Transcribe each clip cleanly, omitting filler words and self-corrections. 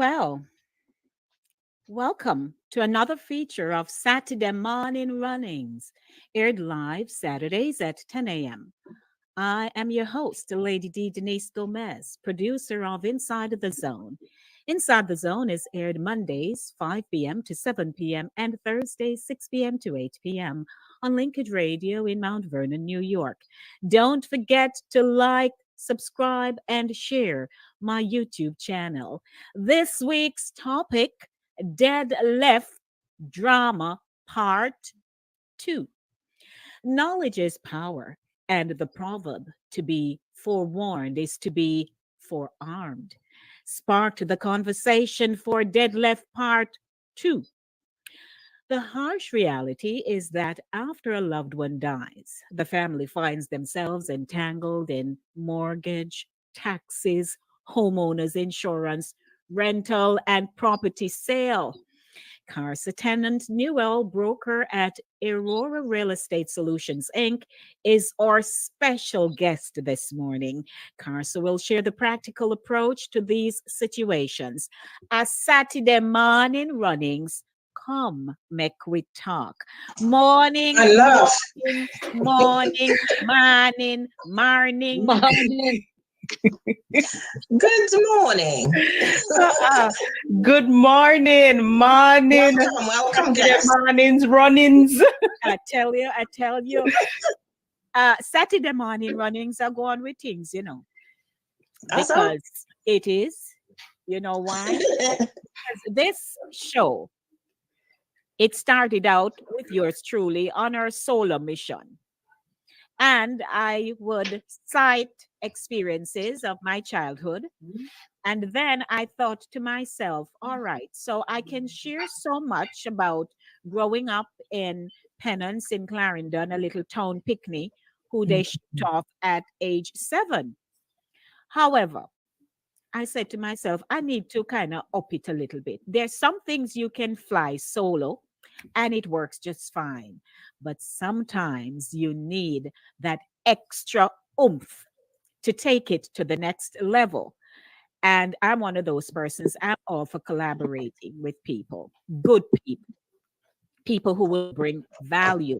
well, welcome to another feature of Saturday Morning Runnings, aired live Saturdays at 10 a.m. I am your host, Lady D. Denise Gomez, producer of Inside the Zone. Inside the Zone is aired Mondays, 5 p.m. to 7 p.m., and Thursdays, 6 p.m. to 8 p.m. on Linkage Radio in Mount Vernon, New York. Don't forget to like, subscribe, and share my YouTube channel. This week's topic: Dead Left Drama Part 2. Knowledge is power, and the proverb to be forewarned is to be forearmed sparked the conversation for Dead Left Part 2. The harsh reality is that after a loved one dies, the family finds themselves entangled in mortgage, taxes, homeowners insurance, rental, and property sale. Carsa tenant Newell, broker at Aurora Real Estate Solutions, Inc., is our special guest this morning. Carsa will share the practical approach to these situations. A Saturday morning runnings. Come, make we talk. Morning, I love. morning. Good morning. Good morning. Welcome, guys. Mornings, runnings. I tell you. Saturday morning runnings are going with things, because it is. You know why? Because this show, it started out with yours truly on our solar mission. And I would cite experiences of my childhood. And then I thought to myself, all right, so I can share so much about growing up in Pennance in Clarendon, a little town picnic, who they shipped off at age 7. However, I said to myself, I need to kind of up it a little bit. There's some things you can fly solo and it works just fine. But sometimes you need that extra oomph to take it to the next level. And I'm one of those persons. I'm all for collaborating with people, good people who will bring value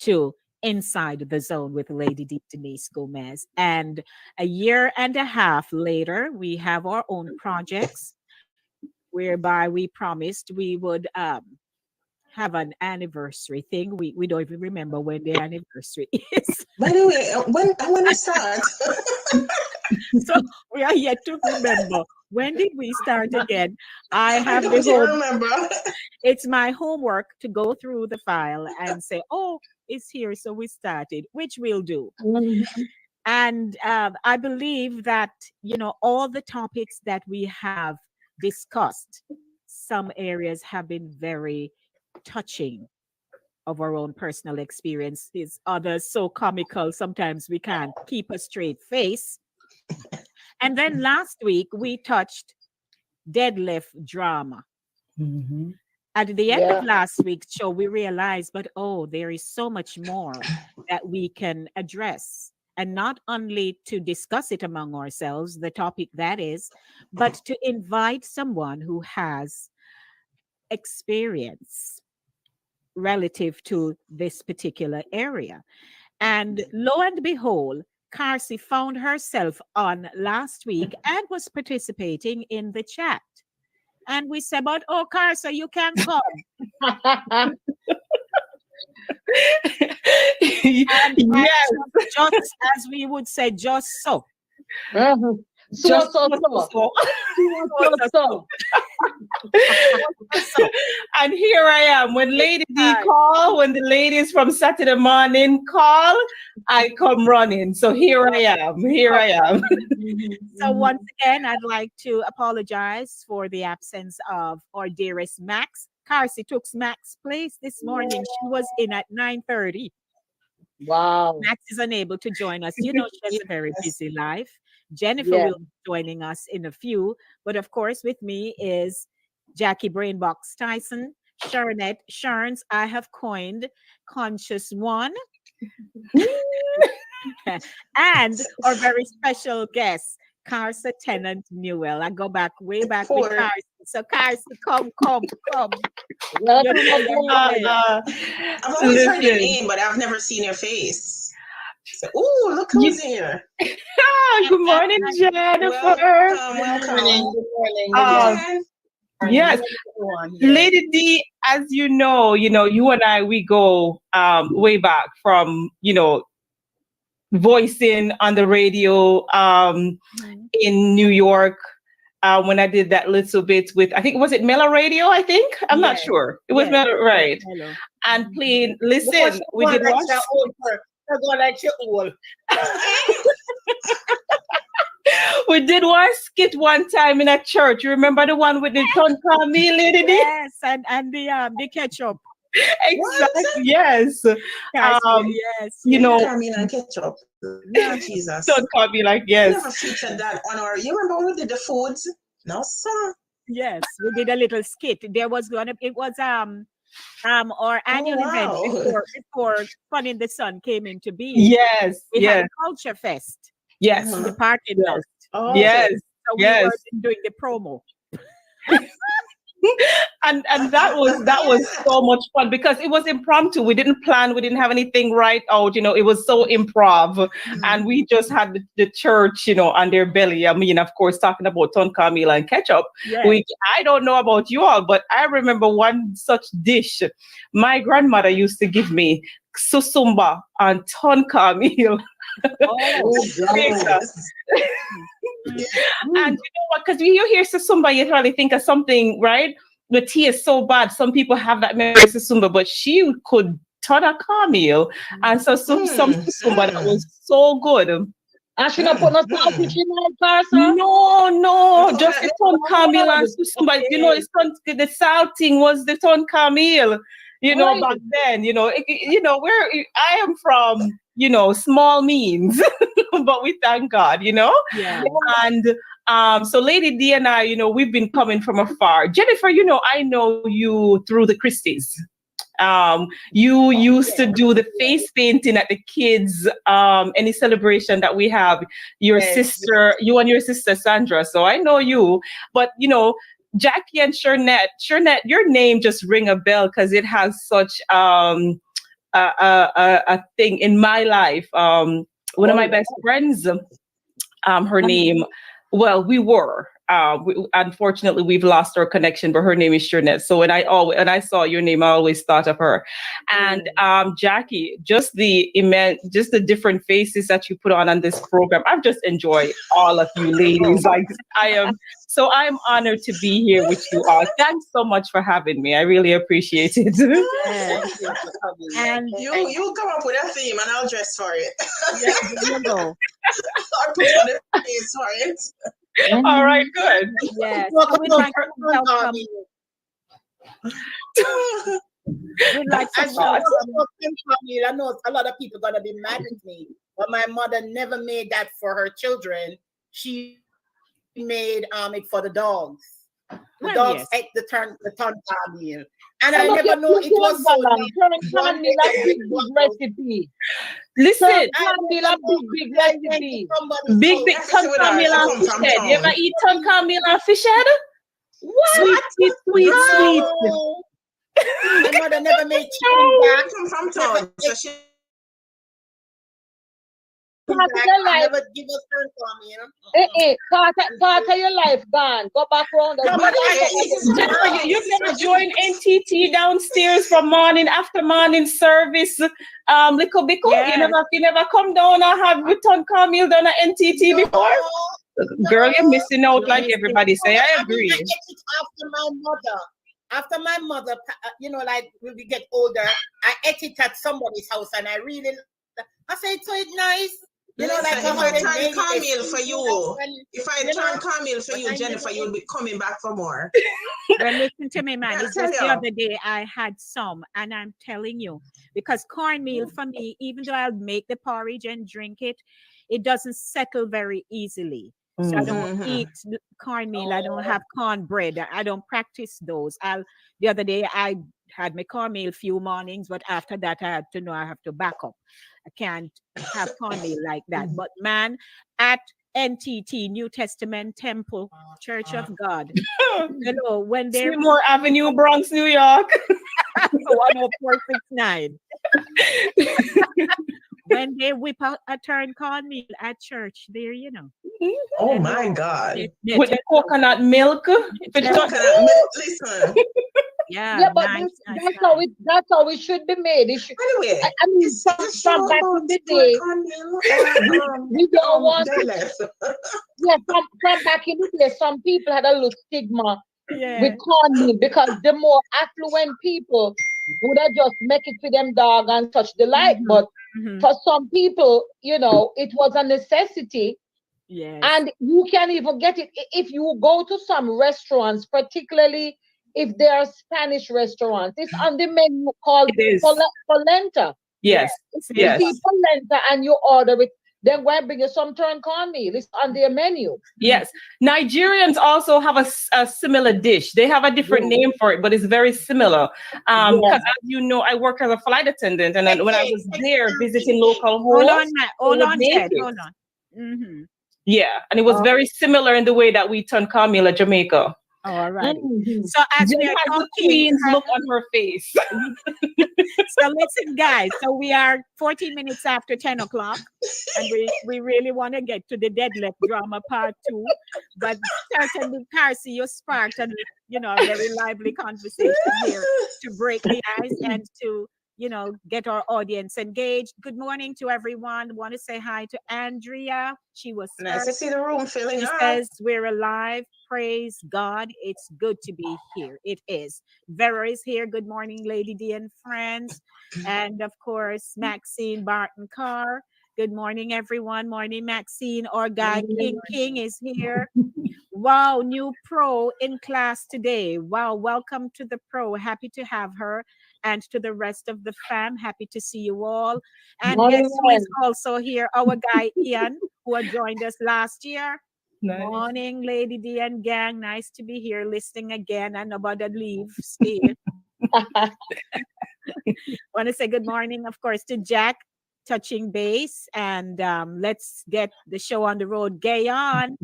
to Inside the Zone with Lady D. Denise Gomez. And a year and a half later, we have our own projects whereby we promised we would have an anniversary thing. We don't even remember when the anniversary is. By the way, when we start? So we are yet to remember. When did we start again? I have don't remember. It's my homework to go through the file and say, oh, it's here. So we started, which we'll do. And I believe that, all the topics that we have discussed, some areas have been very touching of our own personal experiences, others so comical sometimes we can't keep a straight face. And then last week we touched deadlift drama. At the end of last week's show we realized, but there is so much more that we can address, and not only to discuss it among ourselves, the topic that is, but to invite someone who has experience relative to this particular area. And lo and behold, Carsi found herself on last week and was participating in the chat. And we said, but Carsi, you can come. and Yes. Just as we would say, just so. So. And here I am. When Lady D call, when the ladies from Saturday morning call, I come running. So here I am. So once again, I'd like to apologize for the absence of our dearest Max. Carsi took Max's place this morning. She was in at 9:30. Wow. Max is unable to join us. She has a very busy life. Jennifer will be joining us in a few. But of course, with me is Jackie Brainbox Tyson, Sharonette Sharns. I have coined Conscious One. And our very special guest, Carsa Tennant Newell. I go way back with Carsi. So, Kirsty, come. Welcome You're doing aboard. I've always heard your Listen. name, but I've never seen your face. So, ooh, look who's here. Good morning, Jennifer. Welcome. Good morning. Again. Yes, Lady D, as you know, you and I, we go way back from, voicing on the radio in New York. When I did that little bit with, I think, was it Mellow Radio? I think I'm not Yes. sure. It was Yes. Mellow, right? Hello. And playing. Listen, we did one. We did one skit one time in a church. You remember the one with the ton me, Lady D? Yes, and the ketchup. Exactly. Yes. Yes. Caramel and ketchup. No, Jesus. Don't call me like You yes. never featured that on our. You remember when we did the foods? No, sir. Yes, we did a little skit. It was our annual event wow. before Fun in the Sun came into being. Yes. We had Yes. a culture fest Yes. in the parking lot. Oh, Yes. So we Yes. were doing the promo. And that was so much fun because it was impromptu. We didn't plan. We didn't have anything right out. It was so improv, and we just had the church, on their belly. I mean, of course, talking about ton carmela and ketchup. Yes. Which I don't know about you all, but I remember one such dish. My grandmother used to give me susumba and ton carmel. Oh, yes. And you know what? Because you hear Susumba, you probably think of something, right? The tea is so bad. Some people have that memory of Susumba, but she could turn a caramel. And so some Susumba that was so good. I should have put no sausage in my Carson. No, just the ton caramel and Susumba. The salting was the ton caramel. Right. Back then, where I am from, small means, but we thank God, yeah. And so Lady D and I, we've been coming from afar. Jennifer, I know you through the Christies. You used to do the face painting at the kids, any celebration that we have. Your sister, you and your sister Sandra. So I know you, but Jackie and Shernette, your name just ring a bell because it has such a thing in my life. One of my best friends, her name, well, we were. Unfortunately, we've lost our connection, but her name is Shernette. So when I saw your name, I always thought of her. And Jackie, just the different faces that you put on this program. I've just enjoyed all of you ladies. I'm honored to be here with you all. Thanks so much for having me. I really appreciate it. And you come up with a theme and I'll dress for it. you go. I'll put on the face for it. All right, good. Yes. So we'd like to welcome. We'd like to I know a lot of people gonna be mad at me, but my mother never made that for her children. She made it for the dogs. The dogs ate the ton meal. And I never know it was so recipe. Listen, big recipe. big ton carmel and fish head. You ever eat ton carmel and fish head? What? Sweet. My mother never made chicken back. Come from town. So she Never give us Part of your life gone. Go back around. Jennifer, you've never joined NTT downstairs for after morning service. Lico Bico. Yes. You never come down and have return Camille down at NTT before? Girl, you're missing out like everybody say. I agree. I get it after my mother, like when we get older, I ate it at somebody's house and I said, so it's nice. If I turn Camille for you, Jennifer, you'll be coming back for more. Well, listen to me, man. It's just the other day I had some, and I'm telling you, because cornmeal for me, even though I'll make the porridge and drink it, it doesn't settle very easily. So I don't eat cornmeal. I don't have cornbread. I don't practice those. The other day I had my cornmeal few mornings, but after that I had to know I have to back up. I can't have cornmeal like that. But man, at NTT, New Testament Temple Church of God. When they Seymour Avenue, Bronx, New York. 10469. When they whip out a turn cornmeal at church, there, Oh my God. With the coconut milk. Coconut milk, listen. Yeah, Yeah, but nice, that's how it should be made. It should, Anyway, I mean, is this show from back about in the twerk day, on meal or we don't want to. deadlift? Yeah, from back in the day, some people had a little stigma yeah. with cornmeal because the more affluent people would have just make it for them dog and such the like. Mhm, But mhm. for some people, it was a necessity. Yes. And you can even get it if you go to some restaurants, particularly if they are Spanish restaurants. It's on the menu called It is. polenta. Yes. If you Yes. see polenta and you order it, then go and bring you some turn cornmeal. It's on their menu. Yes. Nigerians also have a similar dish. They have a different name for it, but it's very similar. Because as you know, I work as a flight attendant, and then when I was there visiting local Hold on, hosts, Matt. Hold was on, native. Ted. Hold on. Mm-hmm. Yeah, and it was very similar in the way that we turn cornmeal at Jamaica. All right. Mhm. So as we Jen are has the talking, queen's look on her face. so listen, guys. So we are 14 minutes after 10 o'clock, and we really want to get to the deadlift drama part 2. But certainly, Carcy, you sparked a very lively conversation here to break the ice and to get our audience engaged. Good morning to everyone. Want to say hi to Andrea. She was Nice to first. see the room filling She up. says we're alive. Praise God. It's good to be here. It is. Vera is here. Good morning, Lady D and friends. And of course, Maxine Barton Carr. Good morning, everyone. Morning, Maxine. Our guy King is here. Wow, new pro in class today. Wow, welcome to the pro. Happy to have her. And to the rest of the fam, happy to see you all. And guess who is also here? Our guy Ian, who had joined us last year. Nice. Morning, Lady D and gang. Nice to be here listening again. And nobody leave. Stay. Want to say good morning, of course, to Jack, touching base. And let's get the show on the road. Gayon.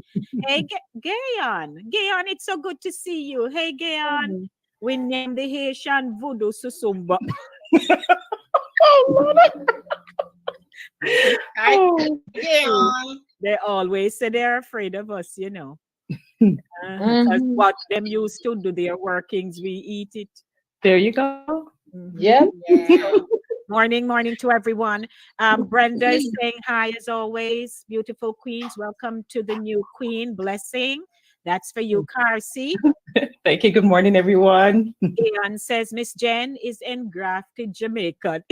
Hey, Gayon. Gayon, it's so good to see you. Hey, Gayon. We named the Haitian Voodoo Susumba. They always say they're afraid of us, Because what them used to do, their workings, we eat it. There you go. Yeah. Morning to everyone. Brenda is saying hi as always. Beautiful queens, welcome to the new queen. Blessing. That's for you, Carcy. Thank you. Good morning, everyone. Ian says Miss Jen is engrafted Jamaican.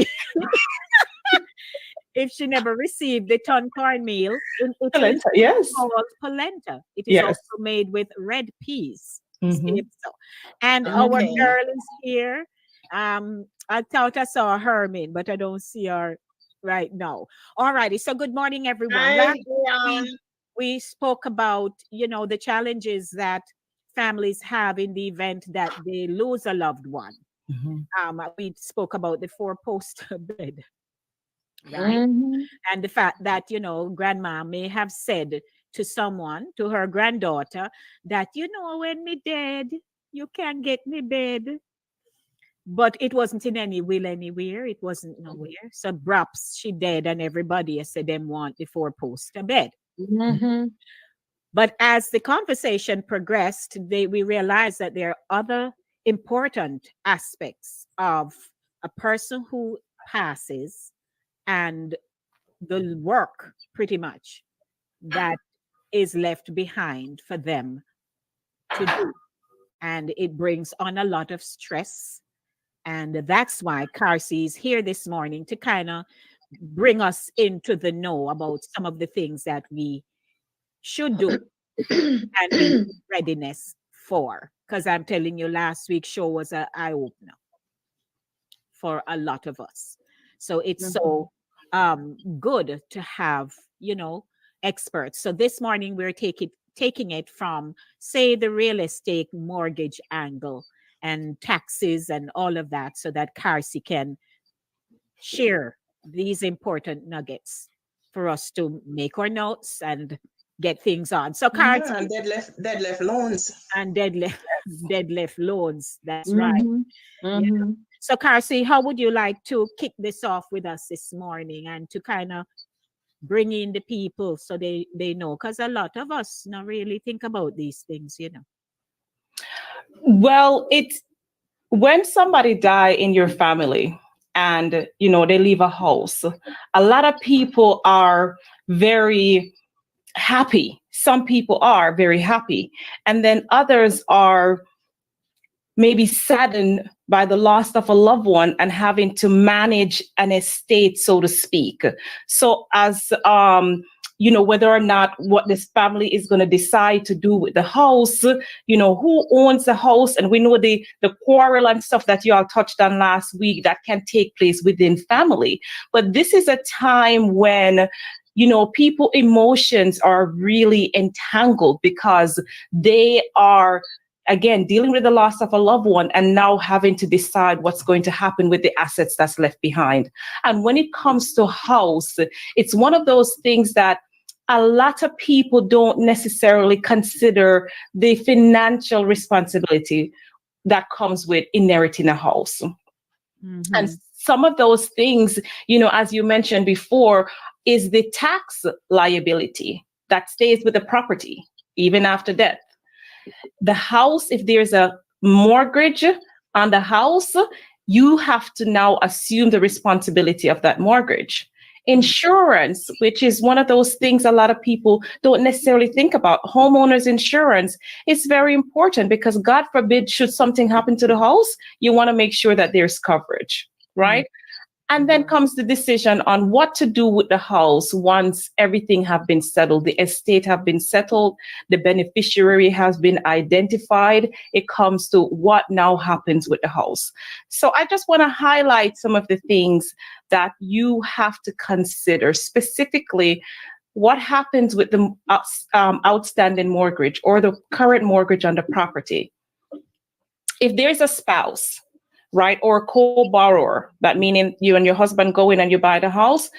If she never received the ton cornmeal in Italy, Polenta, yes. it's called polenta. It is also made with red peas. And our girl is here. I thought I saw Herman, but I don't see her right now. All righty. So good morning, everyone. Last week, we spoke about, the challenges that families have in the event that they lose a loved one. We spoke about the 4-post bed, right? And the fact that, grandma may have said to someone, to her granddaughter, that, when me dead, you can get me bed. But it wasn't in any will anywhere. It wasn't nowhere. So perhaps she dead and everybody said them want the 4-post bed. But as the conversation progressed, we realized that there are other important aspects of a person who passes and the work pretty much that is left behind for them to do. And it brings on a lot of stress. And that's why Carcy is here this morning to kind of bring us into the know about some of the things that we should do and be in readiness for. Because I'm telling you, last week's show was an eye-opener for a lot of us. So it's so good to have, experts. So this morning we're taking it from, say, the real estate mortgage angle and taxes and all of that, so that Carcy can share these important nuggets for us to make our notes and get things on. So Yeah, Carty and dead left loans. and deadlift loads. That's right. Mm-hmm. Yeah. Mm-hmm. So Carcy, how would you like to kick this off with us this morning and to kind of bring in the people so they know? Because a lot of us not really think about these things, you know. Well, it's when somebody die in your family and they leave a house, a lot of people are very happy. Some people are very happy, and then others are maybe saddened by the loss of a loved one and having to manage an estate, so to speak. So as whether or not what this family is going to decide to do with the house, who owns the house, and we know the quarrel and stuff that you all touched on last week that can take place within family. But this is a time when people emotions are really entangled because they are again dealing with the loss of a loved one and now having to decide what's going to happen with the assets that's left behind. And when it comes to house, it's one of those things that a lot of people don't necessarily consider the financial responsibility that comes with inheriting a house. Mm-hmm. And some of those things, as you mentioned before, is the tax liability that stays with the property even after death. The house, if there's a mortgage on the house, you have to now assume the responsibility of that mortgage. Insurance, which is one of those things a lot of people don't necessarily think about. Homeowners insurance is very important because God forbid, should something happen to the house, you want to make sure that there's coverage, right? And then comes the decision on what to do with the house once everything have been settled, the estate have been settled, the beneficiary has been identified. It comes to what now happens with the house. So I just want to highlight some of the things that you have to consider, specifically what happens with the outstanding mortgage or the current mortgage on the property. If there's a spouse, right, or a co-borrower, that meaning you and your husband go in and you buy the house,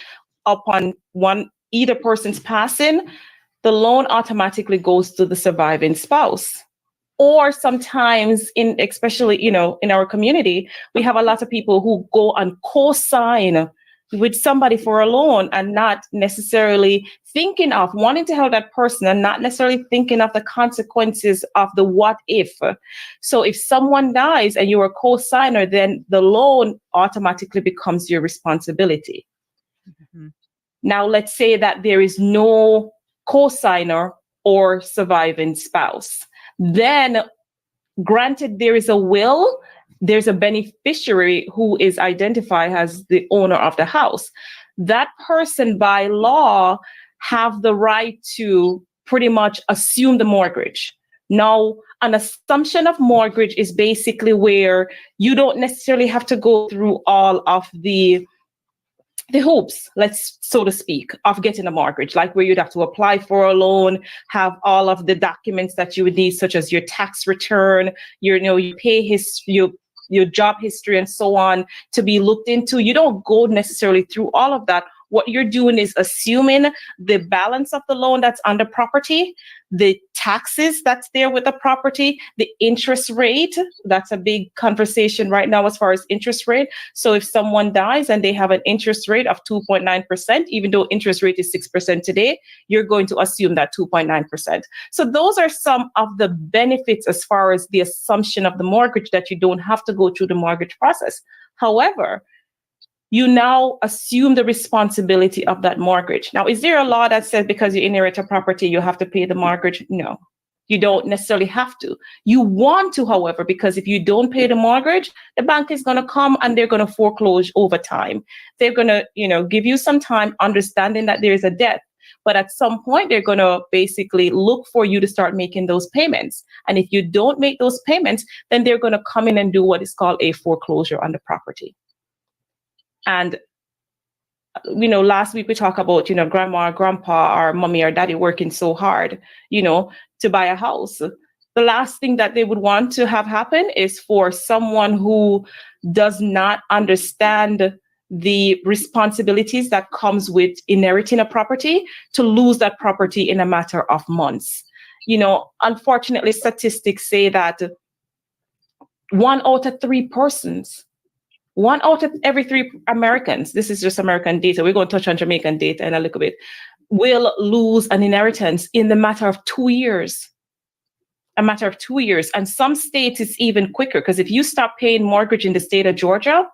upon either person's passing, the loan automatically goes to the surviving spouse. Or sometimes especially in our community, we have a lot of people who go and co-sign with somebody for a loan and not necessarily thinking of wanting to help that person and not necessarily thinking of the consequences of the what if. So if someone dies and you're a co-signer, then the loan automatically becomes your responsibility. Mm-hmm. Now, let's say that there is no co-signer or surviving spouse. Then, granted, there is a will, there's a beneficiary who is identified as the owner of the house. That person by law have the right to pretty much assume the mortgage. Now, an assumption of mortgage is basically where you don't necessarily have to go through all of the hoops, so to speak, of getting a mortgage, like where you'd have to apply for a loan, have all of the documents that you would need, such as your tax return, your pay history, your job history, and so on, to be looked into. You don't go necessarily through all of that. What you're doing is assuming the balance of the loan that's on the property, the taxes that's there with the property, the interest rate. That's a big conversation right now as far as interest rate. So if someone dies and they have an interest rate of 2.9%, even though interest rate is 6% today, you're going to assume that 2.9%. So those are some of the benefits as far as the assumption of the mortgage, that you don't have to go through the mortgage process. However, you now assume the responsibility of that mortgage. Now, is there a law that says because you inherit a property, you have to pay the mortgage? No, you don't necessarily have to. You want to, however, because if you don't pay the mortgage, the bank is going to come and they're going to foreclose over time. They're going to, give you some time, understanding that there is a debt. But at some point, they're going to basically look for you to start making those payments. And if you don't make those payments, then they're going to come in and do what is called a foreclosure on the property. And, last week we talked about, grandma, or grandpa, or mommy or daddy working so hard, to buy a house. The last thing that they would want to have happen is for someone who does not understand the responsibilities that comes with inheriting a property to lose that property in a matter of months. Unfortunately, statistics say that 1 out of 3 persons, 1 out of every 3 Americans, this is just American data, we're going to touch on Jamaican data in a little bit, will lose an inheritance in the matter of 2 years. A matter of 2 years. And some states it's even quicker, because if you stop paying mortgage in the state of Georgia,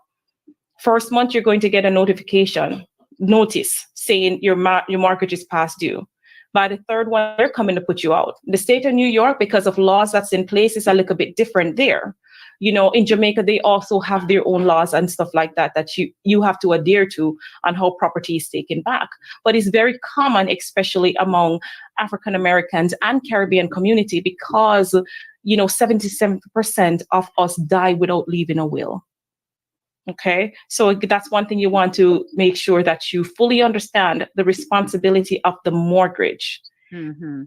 first month you're going to get a notice saying your mortgage is past due. By the third one, they're coming to put you out. The state of New York, because of laws that's in place, is a little bit different there. In Jamaica, they also have their own laws and stuff like that you have to adhere to on how property is taken back. But it's very common, especially among African Americans and Caribbean community, because 77% of us die without leaving a will. Okay, so that's one thing you want to make sure that you fully understand the responsibility of the mortgage. Mm-hmm.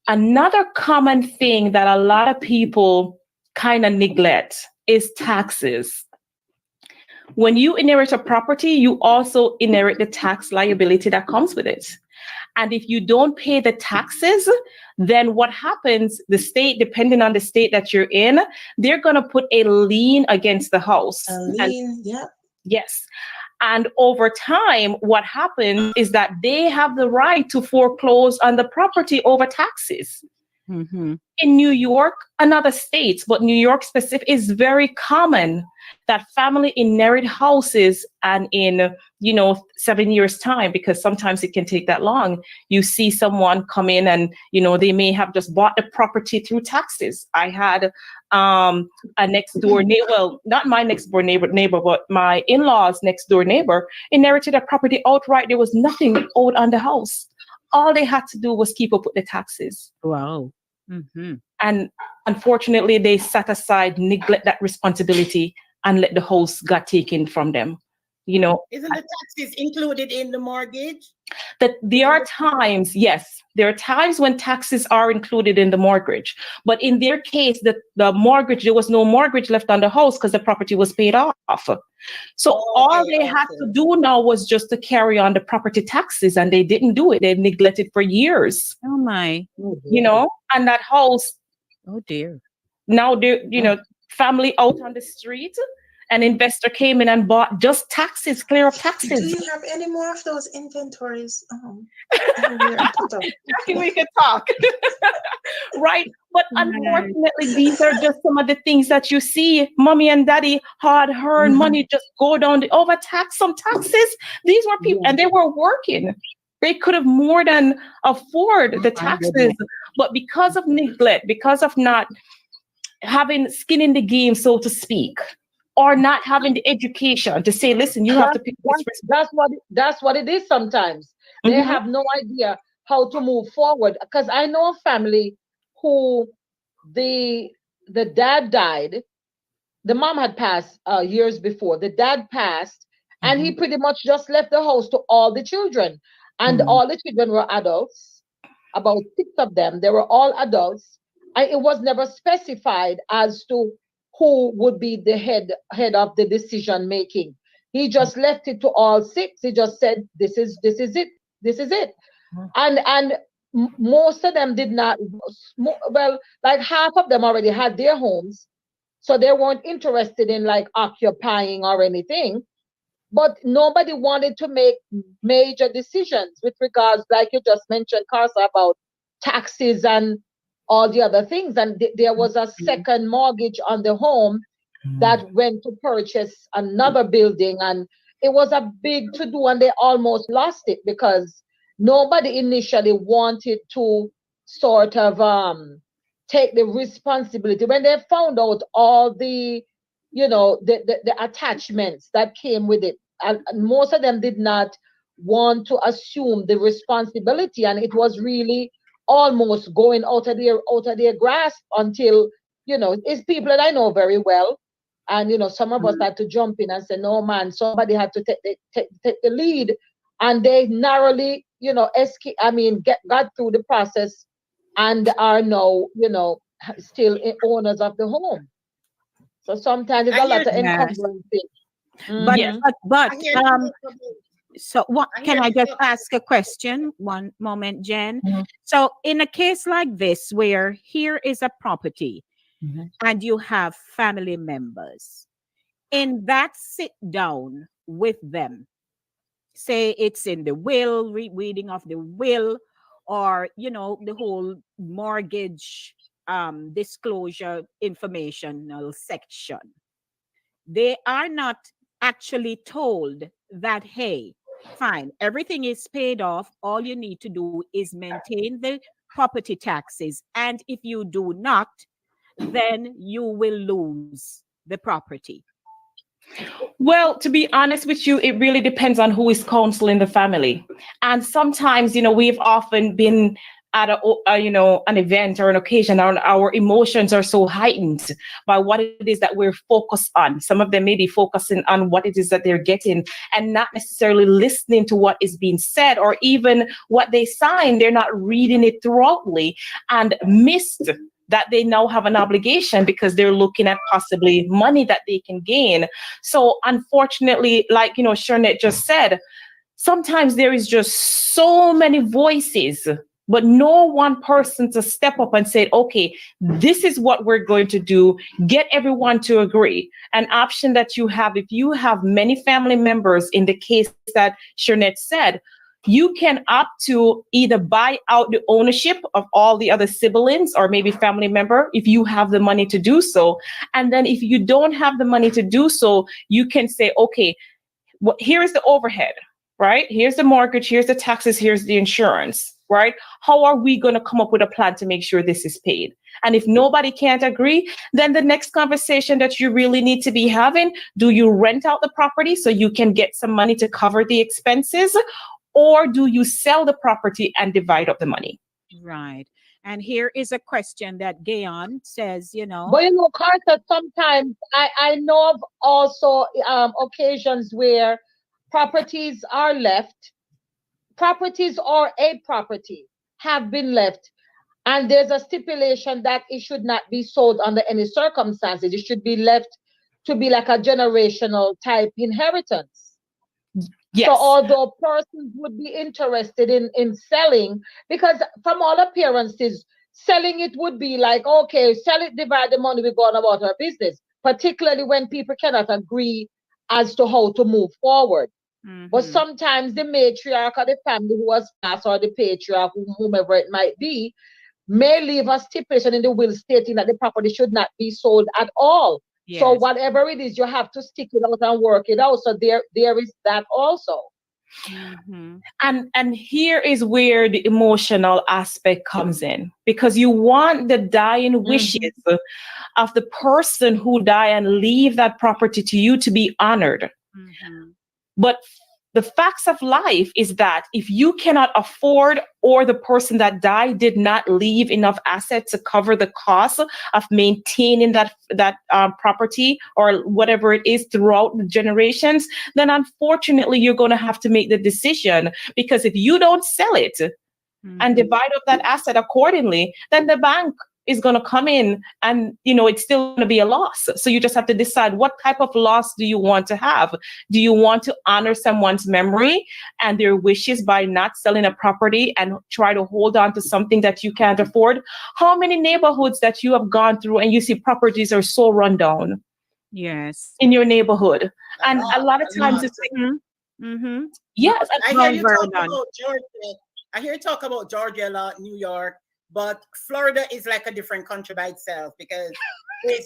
Another common thing that a lot of people kind of neglect is taxes. When you inherit a property, you also inherit the tax liability that comes with it. And if you don't pay the taxes, then what happens, the state, depending on the state that you're in, they're going to put a lien against the house. A lien, yeah. Yes. And over time, what happens is that they have the right to foreclose on the property over taxes. Mm-hmm. In New York and other states, but New York specific, is very common that family inherit houses, and in 7 years time, because sometimes it can take that long, you see someone come in and they may have just bought the property through taxes. I had a next door neighbor, well, not my next door neighbor, but my in-laws next door neighbor inherited a property outright. There was nothing owed on the house. All they had to do was keep up with the taxes. Wow. Mm-hmm. And unfortunately, they set aside, neglect that responsibility, and let the house got taken from them. Isn't the taxes included in the mortgage? That there are times, yes, there are times when taxes are included in the mortgage. But in their case, the mortgage, there was no mortgage left on the house because the property was paid off. So all they had to do now was just to carry on the property taxes, and they didn't do it. They've neglected for years. Oh my. And that house. Oh dear. Now family out on the street. An investor came in and bought just taxes, clear up taxes. Do you have any more of those inventories? We can talk. Right. But unfortunately, these are just some of the things that you see. Mommy and daddy hard-earned money just go down the overtax some taxes. These were people, and they were working. They could have more than afford the taxes. But because of neglect, because of not having skin in the game, so to speak, or not having the education to say, listen, you have to pick this. That's what it is sometimes. They have no idea how to move forward. Because I know a family who the dad died. The mom had passed years before. The dad passed, and he pretty much just left the house to all the children. And all the children were adults, about 6 of them. They were all adults. And it was never specified as to who would be the head of the decision making. He just left it to all 6. He just said, this is it. And most of them did not, well, like half of them already had their homes, so they weren't interested in like occupying or anything. But nobody wanted to make major decisions with regards, like you just mentioned, Carsa, about taxes and all the other things. And there was a second mortgage on the home that went to purchase another building. And it was a big to-do, and they almost lost it because nobody initially wanted to sort of take the responsibility. When they found out all the, the attachments that came with it, and most of them did not want to assume the responsibility. And it was really almost going out of their grasp until, it's people that I know very well. And, some of us had to jump in and say, no, man, somebody had to take the lead. And they narrowly, got through the process and are now, still owners of the home. So sometimes it's a lot of encumbering things. But Yes. Mhm. but I hear talk about, so what I can hear I just talk, ask a question? One moment, Jen. Mhm. So in a case like this, where here is a property Mhm. and you have family members, in that sit down with them, say it's in the will, reading of the will, or the whole mortgage disclosure informational section, they are not actually told that, hey, fine, everything is paid off, all you need to do is maintain the property taxes, and if you do not, then you will lose the property. Well, to be honest with you, it really depends on who is counseling the family. And sometimes, we've often been at an event or an occasion, and our emotions are so heightened by what it is that we're focused on. Some of them may be focusing on what it is that they're getting and not necessarily listening to what is being said, or even what they sign. They're not reading it thoroughly and missed that they now have an obligation because they're looking at possibly money that they can gain. So unfortunately, like, Shernette just said, sometimes there is just so many voices, but no one person to step up and say, okay, this is what we're going to do. Get everyone to agree. An option that you have, if you have many family members, in the case that Shernette said, you can opt to either buy out the ownership of all the other siblings or maybe family member if you have the money to do so. And then if you don't have the money to do so, you can say, okay, well, here is the overhead, right? Here's the mortgage, here's the taxes, here's the insurance, right? How are we going to come up with a plan to make sure this is paid? And if nobody can't agree, then the next conversation that you really need to be having, do you rent out the property so you can get some money to cover the expenses? Or do you sell the property and divide up the money? Right. And here is a question that Gayon says, But Carter, sometimes I know of also occasions where properties are left, properties or a property have been left, and there's a stipulation that it should not be sold under any circumstances. It should be left to be like a generational type inheritance. So Yes. although persons would be interested in selling, because from all appearances, selling it would be like, okay, sell it, divide the money, we go on about our business, particularly when people cannot agree as to how to move forward. But Mhm. sometimes the matriarch of the family who was passed, or the patriarch, whomever it might be, may leave a stipulation in the will stating that the property should not be sold at all. So Yes. whatever it is, you have to stick it out and work it out. So there is that also. Mhm. And here is where the emotional aspect comes in, because you want the dying wishes Mhm. of the person who died and leave that property to you to be honored. Mhm. But the facts of life is that if you cannot afford, or the person that died did not leave enough assets to cover the cost of maintaining that property or whatever it is throughout the generations, then unfortunately you're going to have to make the decision, because if you don't sell it and Mhm. divide up that asset accordingly, then the bank is going to come in and, it's still going to be a loss. So you just have to decide, what type of loss do you want to have? Do you want to honor someone's memory and their wishes by not selling a property and try to hold on to something that you can't afford? How many neighborhoods that you have gone through and you see properties are so run down Yes. in your neighborhood? a And a lot, lot of a times lot. it's like, Mhm. Mhm. yes, I hear Well, you well talk done. about Georgia. I hear you talk about Georgia a lot, New York, but Florida is like a different country by itself, because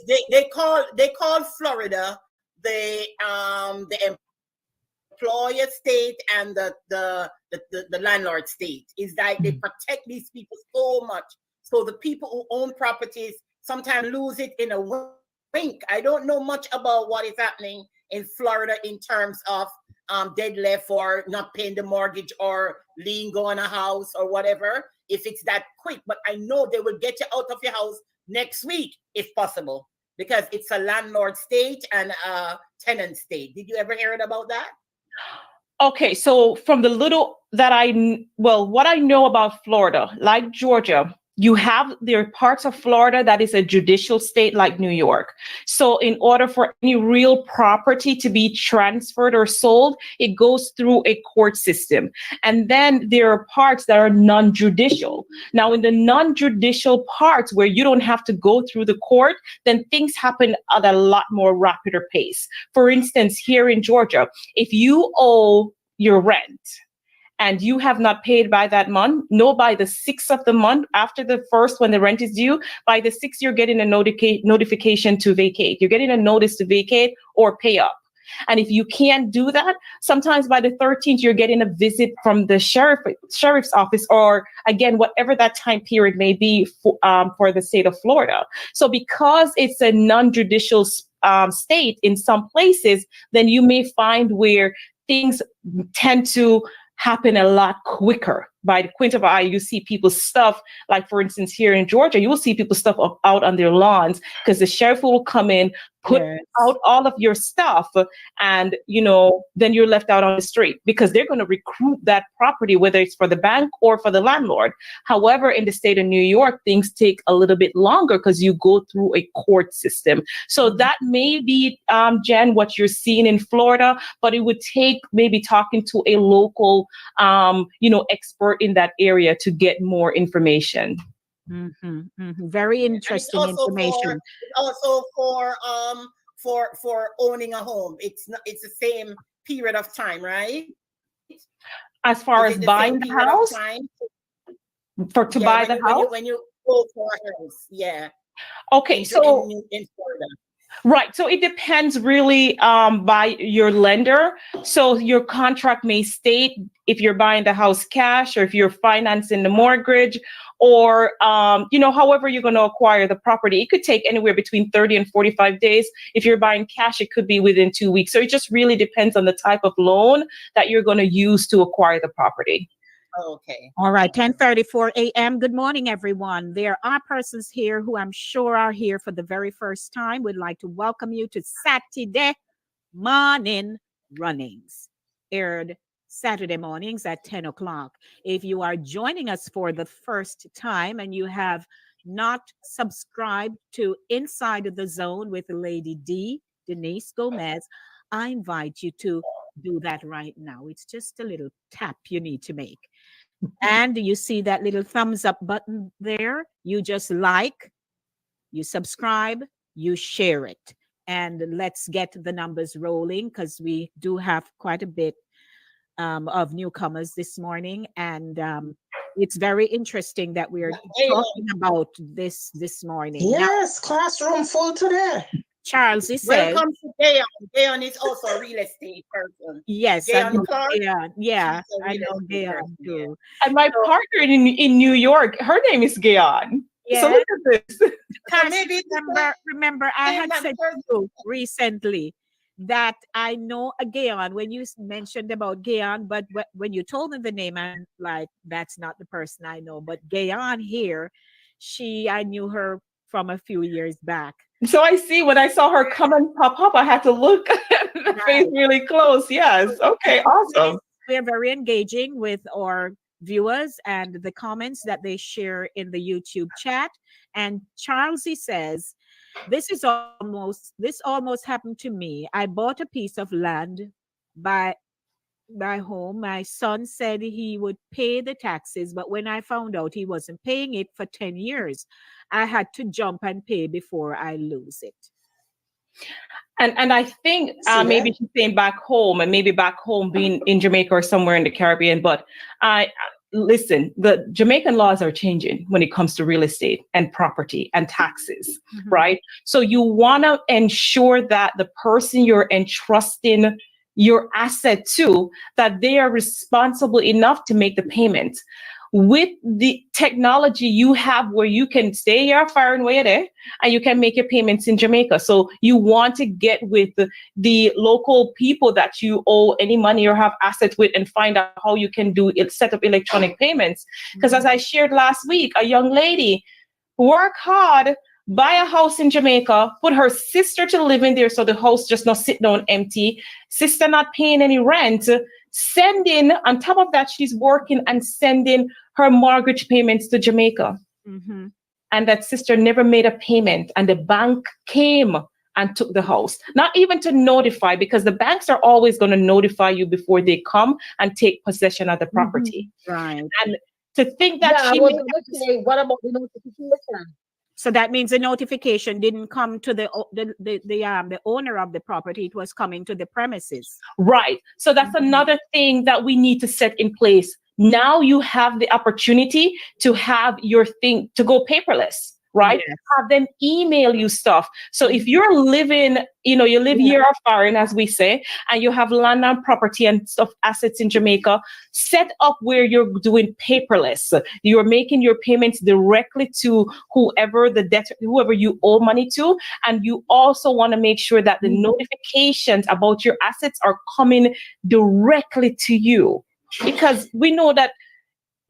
they call Florida the employer state and the landlord state. Is like they protect these people so much. So the people who own properties sometimes lose it in a wink. I don't know much about what is happening in Florida in terms of dead left for not paying the mortgage or lien go on a house or whatever, if it's that quick. But I know they will get you out of your house next week if possible, because it's a landlord state and a tenant state. Did you ever hear it about that? okay, so from the little that what I know about Florida, like Georgia, you have, there are parts of Florida that is a judicial state like New York. So in order for any real property to be transferred or sold, it goes through a court system. And then there are parts that are non-judicial. Now, in the non-judicial parts where you don't have to go through the court, then things happen at a lot more rapider pace. For instance, here in Georgia, if you owe your rent, and you have not paid by that month, no, by the 6th of the month, after the 1st, when the rent is due, by the 6th, you're getting a notification to vacate. You're getting a notice to vacate or pay up. And if you can't do that, sometimes by the 13th, you're getting a visit from the sheriff's office, or again, whatever that time period may be for the state of Florida. So because it's a non-judicial state in some places, then you may find where things tend to happen a lot quicker. By the quint of an eye, you see people's stuff, like for instance, here in Georgia, you will see people's stuff out on their lawns because the sheriff will come in, put out all of your stuff, and then you're left out on the street because they're going to recruit that property, whether it's for the bank or for the landlord. However, in the state of New York, things take a little bit longer because you go through a court system. So that may be, Jen, what you're seeing in Florida, but it would take maybe talking to a local, expert in that area to get more information. Very interesting information. Also for owning a home, it's the same period of time, right? As far as buying the house, to buy the house, when you go for a house, yeah. Okay, so in Florida. Right. So it depends really by your lender. So your contract may state if you're buying the house cash or if you're financing the mortgage or, however you're going to acquire the property. It could take anywhere between 30 and 45 days. If you're buying cash, it could be within 2 weeks. So it just really depends on the type of loan that you're going to use to acquire the property. Okay. All right. 10:34 a.m. Good morning, everyone. There are persons here who I'm sure are here for the very first time. We'd like to welcome you to Satideh Mawnin Runnings, aired Saturday mornings at 10 o'clock. If you are joining us for the first time and you have not subscribed to Inside the Zone with Lady D, Denise Gomez, I invite you to do that right now. It's just a little tap you need to make. And you see that little thumbs up button there? You just like, you subscribe, you share it. And let's get the numbers rolling because we do have quite a bit of newcomers this morning. And it's very interesting that we're talking about this morning. Yes, classroom full today. Charles, he says. Welcome to Gayon. Gayon is also a real estate person. Yes, Gayon I know Clark, Gayon. Yeah, I know Gayon too. And my partner in New York, her name is Gayon. Yeah. So look at this. So remember, I had said to you recently that I know a Gayon when you mentioned about Gayon, but when you told me the name, I'm like, that's not the person I know. But Gayon here, I knew her from a few years back. So I see when I saw her come and pop up, I had to look at the face really close. Yes. Okay. Awesome. We're very engaging with our viewers and the comments that they share in the YouTube chat. And Charlesy says, this almost happened to me. I bought a piece of land by home. My son said he would pay the taxes, but when I found out he wasn't paying it for 10 years, I had to jump and pay before I lose it. And I think maybe she's saying back home, and maybe back home being in Jamaica or somewhere in the Caribbean. But listen, the Jamaican laws are changing when it comes to real estate and property and taxes, right? So you want to ensure that the person you're entrusting your asset to, that they are responsible enough to make the payment. With the technology you have where you can stay here far and away there, and you can make your payments in Jamaica. So you want to get with the local people that you owe any money or have assets with and find out how you can set up electronic payments. Because as I shared last week, a young lady worked hard, buy a house in Jamaica, put her sister to live in there so the house just not sit down empty, sister not paying any rent, sending, on top of that, she's working and sending her mortgage payments to Jamaica. Mm-hmm. and that sister never made a payment, and the bank came and took the house, not even to notify, because the banks are always going to notify you before they come and take possession of the property. Right. And to think that Yeah, I she was made going to say, what about the notification? So that means the notification didn't come to the owner of the property. It was coming to the premises. right. So that's another thing that we need to set in place. Now you have the opportunity to have your thing to go paperless, right? Yes. Have them email you stuff. So if you're living, you live here or foreign, as we say, and you have land and property and stuff, assets in Jamaica, set up where you're doing paperless. You're making your payments directly to whoever you owe money to. And you also want to make sure that the notifications about your assets are coming directly to you. Because we know that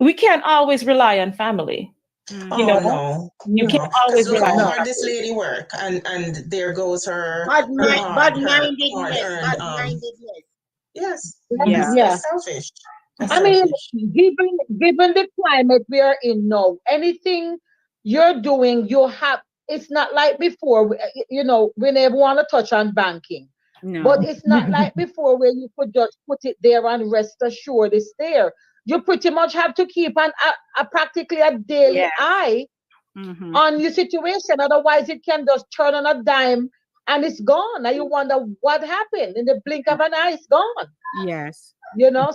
we can't always rely on family. Oh You know, no, you can't no. always Because look rely how on hard this family. lady work, and there goes her Bad hard mindedness. earned yes. Yeah. Yeah. That's selfish. That's I mean, selfish. given the climate we are in now, anything you're doing, it's not like before, we never want to touch on banking. No. But it's not like before where you could just put it there and rest assured it's there. You pretty much have to keep practically a daily Yes. eye Mm-hmm. on your situation. Otherwise, it can just turn on a dime and it's gone. And you wonder what happened. In the blink of an eye, it's gone. Yes.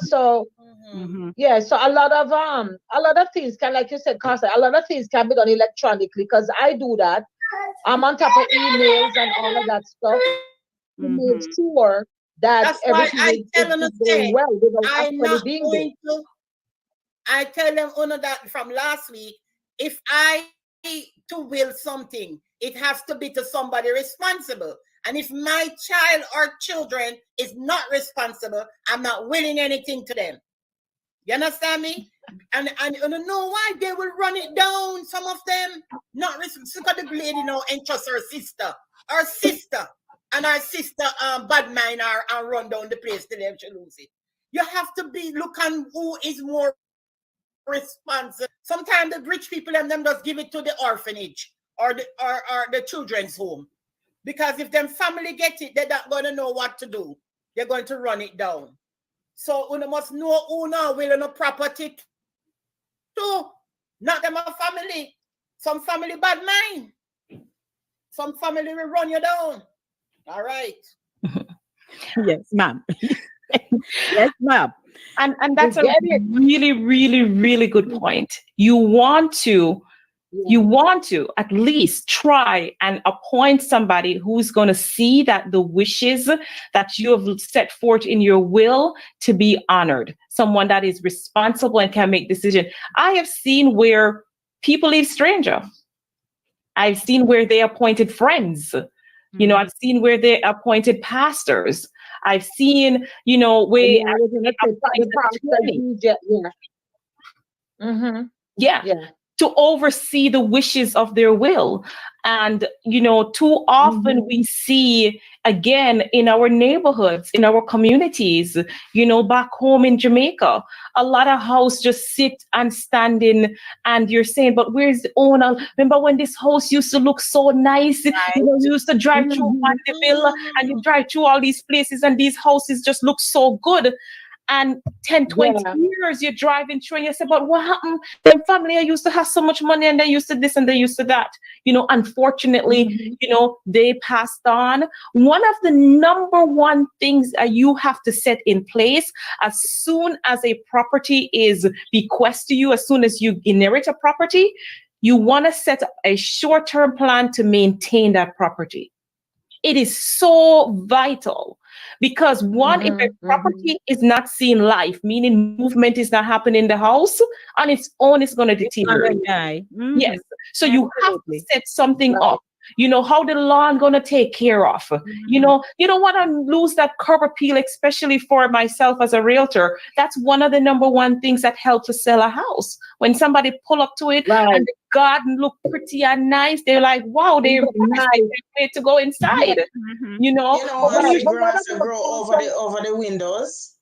So Mm-hmm. yeah, so a lot of things can, like you said, Carson, a lot of things can be done electronically because I do that. I'm on top of emails and all of that stuff to make sure that That's why everything I tell them is to going say, well without I'm actually not being there. going to. I tell them that from last week, if I to will something, it has to be to somebody responsible. And if my child or children is not responsible, I'm not willing anything to them. You understand me? And you know why they will run it down. Some of them not look at the lady and trust her sister. Our sister and our sister bad mind and run down the place to them she lose it. You have to look on who is more responsible. Sometimes the rich people and them just give it to the orphanage or the children's home. Because if them family get it, they're not going to know what to do. They're going to run it down. So you must know who now will no property too. Not them a family. Some family bad mind. Some family will run you down. All right. Yes, ma'am. Yes, ma'am. And that's a really, really, really good point. You want to at least try and appoint somebody who's going to see that the wishes that you have set forth in your will to be honored. Someone that is responsible and can make decisions. I have seen where people leave stranger. I've seen where they appointed friends. I've seen where they appointed pastors. I've seen, where to oversee the wishes of their will. And, too often we see, again, in our neighborhoods, in our communities, back home in Jamaica, a lot of house just sit and standing and you're saying, but where's the owner? Remember when this house used to look so nice? Right. You used to drive through Mandeville and you drive through all these places and these houses just look so good. And 10, 20 years you're driving through and you say, but what happened? Them family I used to have so much money and they used to this and they used to that. Unfortunately, they passed on. One of the number one things that you have to set in place as soon as a property is bequeathed to you, as soon as you inherit a property, you want to set up a short-term plan to maintain that property. It is so vital because if a property is not seeing life, meaning movement is not happening in the house, on its own, it's going to deteriorate. Yes. So you have to set something up. How the lawn going to take care of. You don't want to lose that curb appeal, especially for myself as a realtor. That's one of the number one things that helps to sell a house. When somebody pull up to it and the garden look pretty and nice, they're like, wow, they're nice to go inside. Grass will grow over the windows.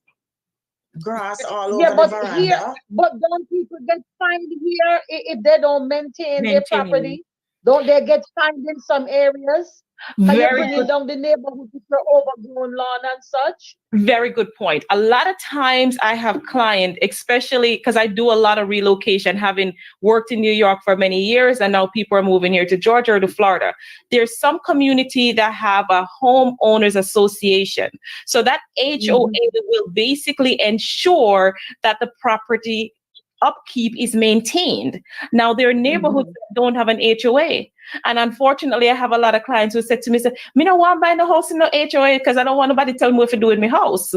Grass all Yeah, over the but here, veranda. but don't people get fined here if they don't maintain their Maintaining. property? Don't they get fined in some areas? Can you Very bring it good. down the neighborhood with your overgrown lawn and such? Very good point. A lot of times I have clients, especially because I do a lot of relocation, having worked in New York for many years, and now people are moving here to Georgia or to Florida. There's some community that have a homeowners association. So that HOA will basically ensure that the property upkeep is maintained. Now there are neighborhoods that don't have an HOA. And unfortunately, I have a lot of clients who said to me, me no want buy no house in no HOA because I don't want nobody tell me what to do in my house.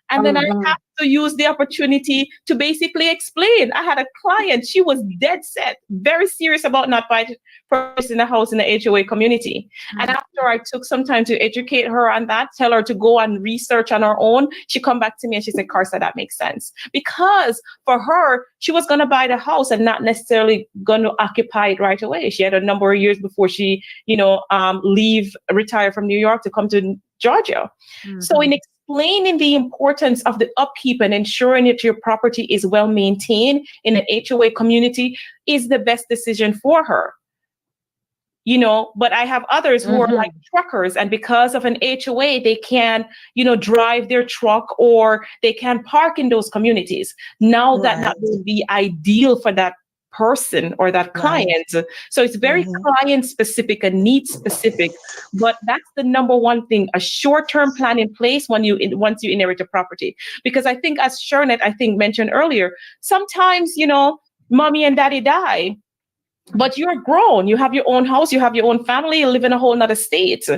And then I have to use the opportunity to basically explain. I had a client, she was dead set, very serious about not purchasing a house in the HOA community. And after I took some time to educate her on that, tell her to go and research on her own, she come back to me and she said, Carsa, that makes sense. Because for her, she was going to buy the house and not necessarily going to occupy it right away. She had a number of years before she, retire from New York to come to Georgia. So in explaining the importance of the upkeep and ensuring that your property is well maintained in an HOA community is the best decision for her. But I have others who are like truckers, and because of an HOA, they can, drive their truck or they can park in those communities. Now that not will be ideal for that person or that client. So it's very client specific and need specific, but that's the number one thing, a short-term plan in place once you inherit a property. Because I think, as Shernet, mentioned earlier, sometimes, mommy and daddy die, but you're grown, you have your own house, you have your own family, you live in a whole nother state.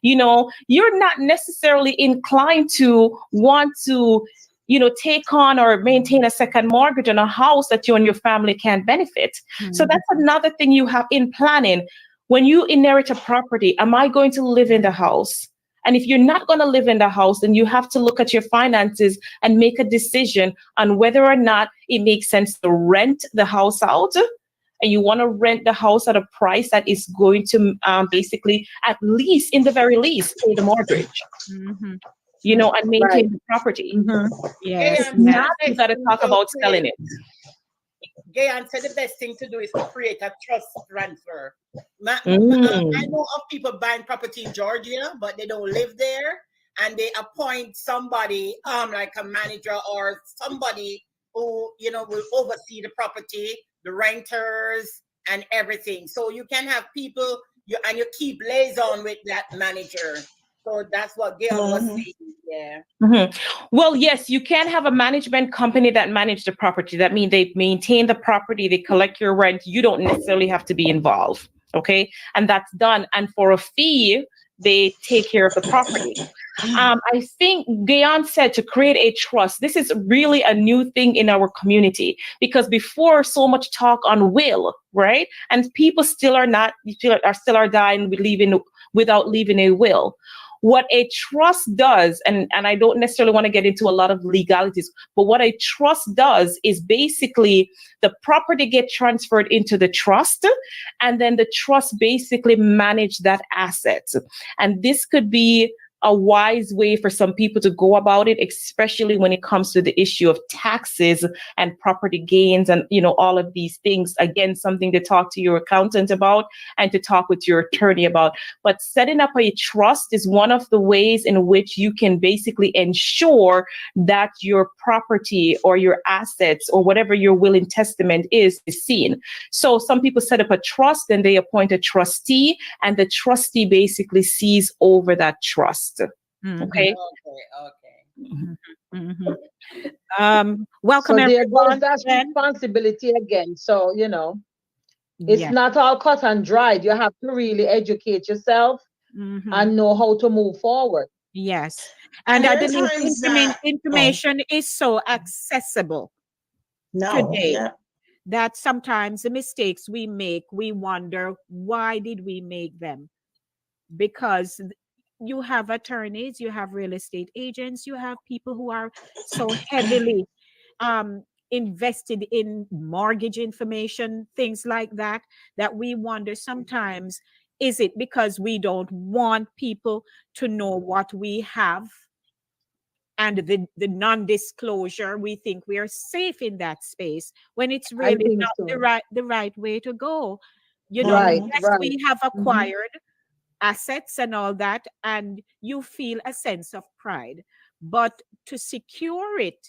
You're not necessarily inclined to want to take on or maintain a second mortgage on a house that you and your family can benefit. So that's another thing you have in planning. When you inherit a property, am I going to live in the house? And if you're not going to live in the house, then you have to look at your finances and make a decision on whether or not it makes sense to rent the house out. And you want to rent the house at a price that is going to basically, at least, in the very least, pay the mortgage. And maintain the property. Yes. Now you got to talk about selling it. Gayan said the best thing to do is to create a trust transfer. I know of people buying property in Georgia, but they don't live there, and they appoint somebody, like a manager or somebody who will oversee the property, the renters, and everything. So you can have people, you keep liaison with that manager. So that's what Gail was saying. Yeah. Well, yes, you can have a management company that manage the property. That means they maintain the property, they collect your rent. You don't necessarily have to be involved. Okay. And that's done. And for a fee, they take care of the property. I think Gayan said to create a trust. This is really a new thing in our community, because before, so much talk on will, right? And people still are dying without leaving a will. What a trust does, and I don't necessarily want to get into a lot of legalities, but what a trust does is basically the property get transferred into the trust, and then the trust basically manage that asset. And this could be a wise way for some people to go about it, especially when it comes to the issue of taxes and property gains and, all of these things. Again, something to talk to your accountant about and to talk with your attorney about. But setting up a trust is one of the ways in which you can basically ensure that your property or your assets or whatever your will and testament is seen. So some people set up a trust and they appoint a trustee, and the trustee basically sees over that trust. Okay. Welcome, so there everyone. goes that responsibility again. So it's not all cut and dried. You have to really educate yourself and know how to move forward. Yes. And I believe information is so accessible today that sometimes the mistakes we make, we wonder, why did we make them? Because you have attorneys, you have real estate agents, you have people who are so heavily invested in mortgage information, things like that, that we wonder sometimes, is it because we don't want people to know what we have and the non-disclosure, we think we are safe in that space when it's I really think not so. the right way to go. You know, Right, yes, right. we have Mm-hmm. acquired assets and all that, and you feel a sense of pride. But to secure it,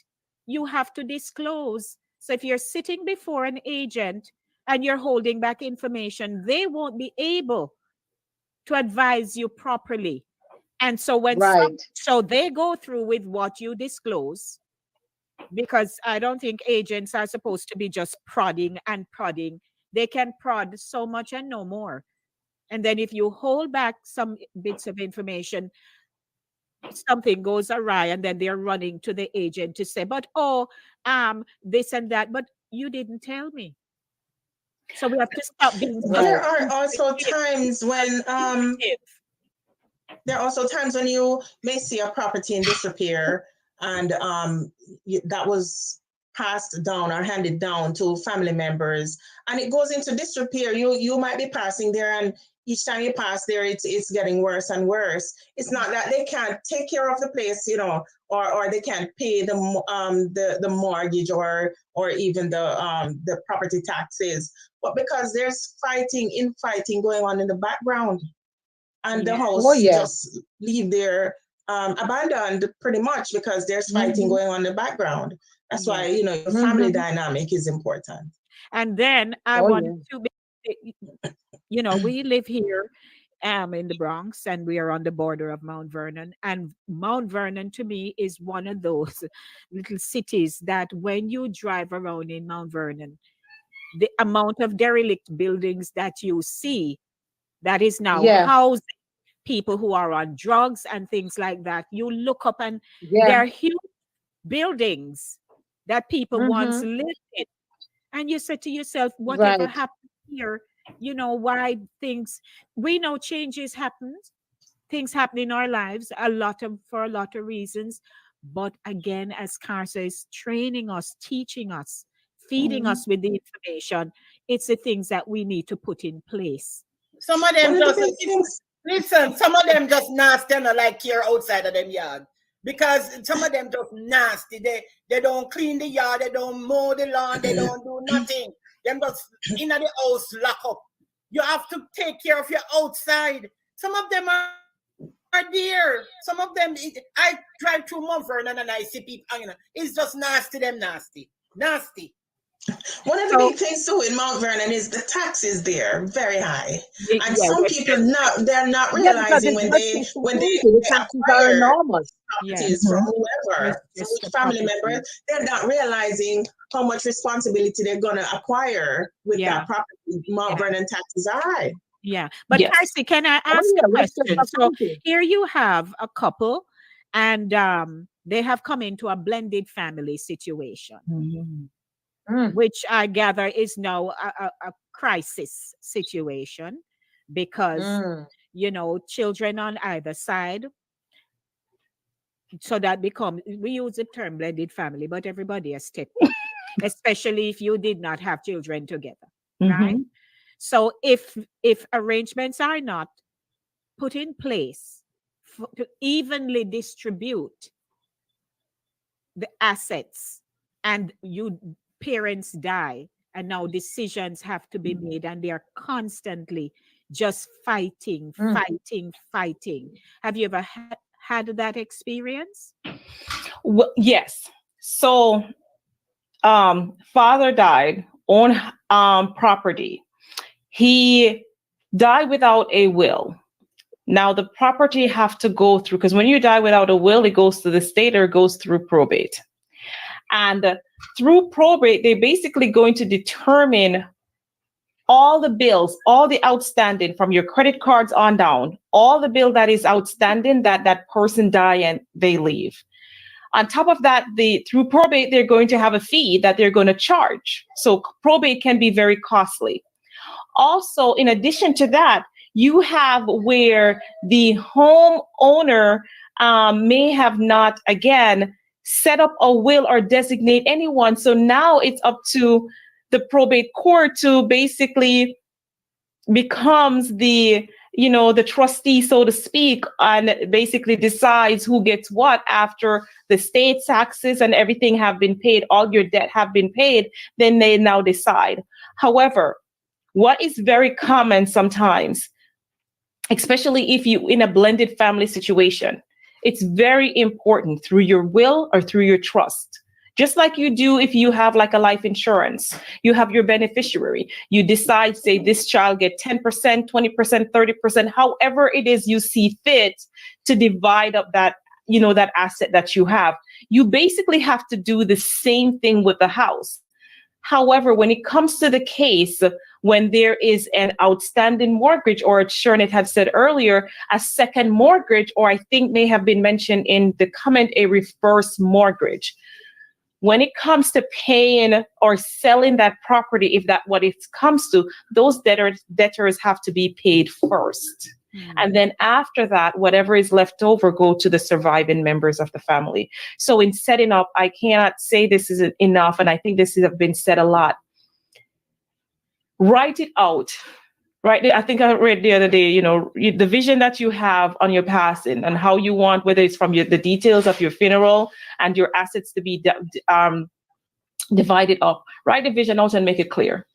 you have to disclose. So if you're sitting before an agent and you're holding back information, they won't be able to advise you properly. And so Right. so they go through with what you disclose, because I don't think agents are supposed to be just prodding and prodding. They can prod so much and no more. And then if you hold back some bits of information, something goes awry, and then they're running to the agent to say, but this and that, but you didn't tell me. So we have to stop being so There Right. are also secretive. times when secretive. there are also times when you may see a property and disappear, and that was passed down or handed down to family members, and it goes into disrepair. You might be passing there, and each time you pass there, it's getting worse and worse. It's not that they can't take care of the place, or they can't pay the mortgage or even the property taxes, but because there's infighting going on in the background, and the Yeah. Oh house yeah. just leave there abandoned pretty much because there's fighting Mm-hmm. going on in the background. That's why, Yeah. your family Mm-hmm. dynamic is important. And then I Oh wanted yeah. to we live here in the Bronx, and we are on the border of Mount Vernon. And Mount Vernon to me is one of those little cities that when you drive around in Mount Vernon, the amount of derelict buildings that you see that is now Yeah. housing people who are on drugs and things like that. You look up and Yeah. there are huge buildings that people once Mm-hmm. lived in. And you say to yourself, whatever Right. happened here, why we know changes happened, things happen in our lives, for a lot of reasons. But again, as Car says, training us, teaching us, feeding Mhm. us with the information, it's the things that we need to put in place. Some of One them of the just big things. listen. Some of them just nasty and like care outside of them yard, because some of them just nasty. They don't clean the yard. They don't mow the lawn. They don't do nothing. Them just in the house lock up. You have to take care of your outside. Some of them are there. Some of them. I drive through Mount Vernon and I see people hanging out. It's just nasty. Them nasty. Nasty. One of the So big things too in Mount Vernon is the taxes there very high, and yeah, some people they're not Yeah, because realizing it's when just they it's so when they, easy. The they taxes are acquire enormous. yes, properties from it's whoever, from just which a family property. members, they're not realizing how much responsibility they're gonna acquire with Yeah, that property. Mount yeah. Vernon taxes are high. Yeah. But Yes. Kirsty, can I Oh ask yeah, a Westchester question? So County. here you have a couple, and they have come into a blended family situation, Mm. which I gather is now a crisis situation, because Mm. children on either side. So that becomes, we use the term blended family, but everybody has stepped up, especially if you did not have children together, right? Mhm. So if arrangements are not put in place to evenly distribute the assets, and you parents die, and now decisions have to be made, and they are constantly just fighting, Mm. fighting. Have you ever had that experience? Well, yes. So, father died on property. He died without a will. Now the property have to go through, because when you die without a will, it goes to the state or it goes through probate. And through probate, they're basically going to determine all the bills, all the outstanding from your credit cards on down, all the bill that is outstanding that person die and they leave. On top of that, through probate, they're going to have a fee that they're going to charge. So probate can be very costly. Also, in addition to that, you have where the homeowner may have not, again, set up a will or designate anyone. So now it's up to the probate court to basically becomes the the trustee, so to speak, and basically decides who gets what after the state taxes and everything have been paid, all your debt have been paid, then they now decide. However, what is very common sometimes, especially if you in a blended family situation, it's very important through your will or through your trust. Just like you do if you have like a life insurance, you have your beneficiary. You decide, say, this child get 10%, 20%, 30%, however it is you see fit to divide up that, that asset that you have. You basically have to do the same thing with the house. However, when it comes to the case, when there is an outstanding mortgage, or as Shernette had said earlier, a second mortgage, or I think may have been mentioned in the comment, a reverse mortgage. When it comes to paying or selling that property, if that what it comes to, those debtors have to be paid first. And then after that, whatever is left over go to the surviving members of the family. So in setting up, I cannot say this isn't enough, and I think this has been said a lot. Write it out. Right. I think I read the other day, the vision that you have on your passing and how you want, whether it's from the details of your funeral and your assets to be divided up. Write the vision out and make it clear.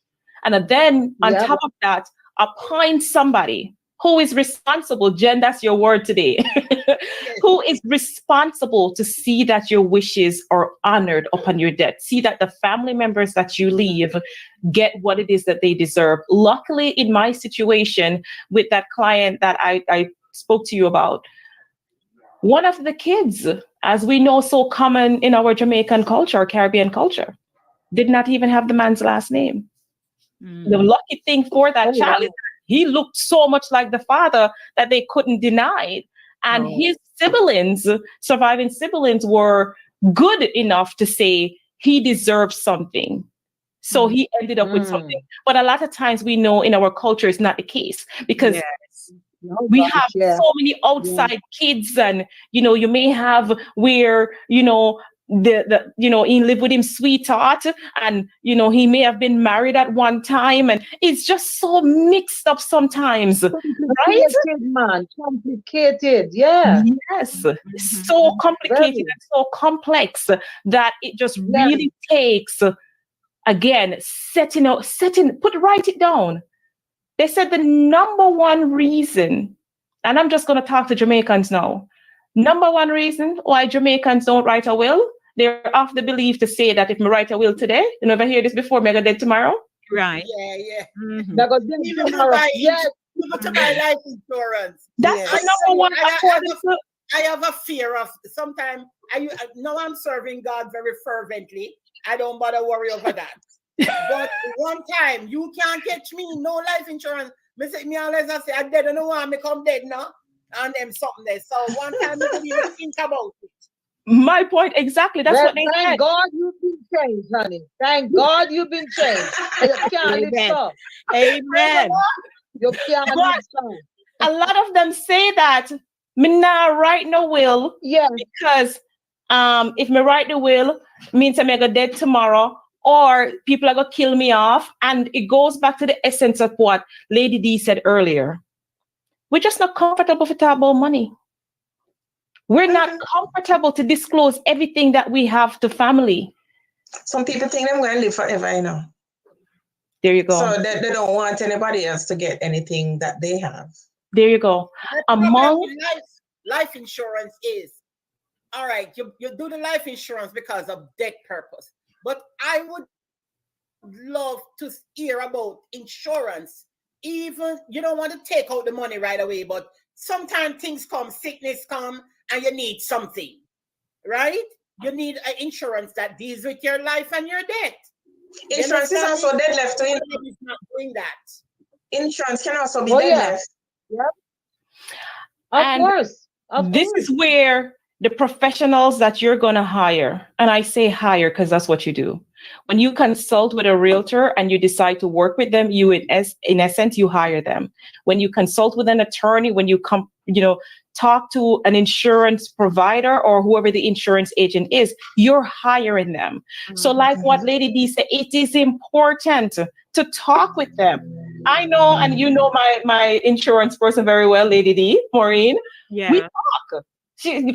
And then on top of that, appoint somebody who is responsible. Jen, that's your word today. Who is responsible to see that your wishes are honored upon your death. See that the family members that you leave get what it is that they deserve. Luckily, in my situation with that client that I spoke to you about, one of the kids, as we know, so common in our Jamaican culture, Caribbean culture, did not even have the man's last name. The lucky thing for that child is he looked so much like the father that they couldn't deny it. And his siblings, surviving siblings, were good enough to say he deserves something. So he ended up with something. But a lot of times we know in our culture it's not the case, because we have so many outside kids, and you may have where he lived with him sweetheart, and he may have been married at one time, and it's just so mixed up sometimes, right? Man, complicated, yeah. Yes, so complicated and so complex that it just really takes, again, write it down. They said the number one reason, and I'm just going to talk to Jamaicans now. Number one reason why Jamaicans don't write a will, they're of the belief to say that if I write a will today, you never hear this before, I'm dead tomorrow. Right. Yeah. Even to buy life insurance. That's the number one. I have a fear of sometimes. I know I'm serving God very fervently. I don't bother worry over that. But one time you can't catch me, no life insurance. Me always say I dead, I don't want me come dead now, and them something there. So one time you don't even think about it. My point exactly. That's what they said. Thank God you've been changed, honey. Thank God you've been changed. You can't live so. Amen. You can't live so. A lot of them say that me now write no will. Because if me write the will means I'm gonna dead tomorrow, or people are gonna kill me off. And it goes back to the essence of what Lady D said earlier. We're just not comfortable to talk about money. We're not comfortable to disclose everything that we have to family. Some people think they're going to live forever, There you go. So they don't want anybody else to get anything that they have. There you go. Among life insurance is, all right, you do the life insurance because of debt purpose. But I would love to hear about insurance. Even you don't want to take out the money right away, but sometimes things come, sickness come, and you need something, right? You need an insurance that deals with your life and your debt. Insurance is also debt left. Is not doing that. Insurance can also be debt left. Yep. Of course. This is where the professionals that you're going to hire, and I say hire because that's what you do. When you consult with a realtor and you decide to work with them, you in essence, you hire them. When you consult with an attorney, when you talk to an insurance provider or whoever the insurance agent is, you're hiring them. So like what Lady D said, it is important to talk with them. I know, and you know my insurance person very well, Lady D, Maureen. Yeah. We talk.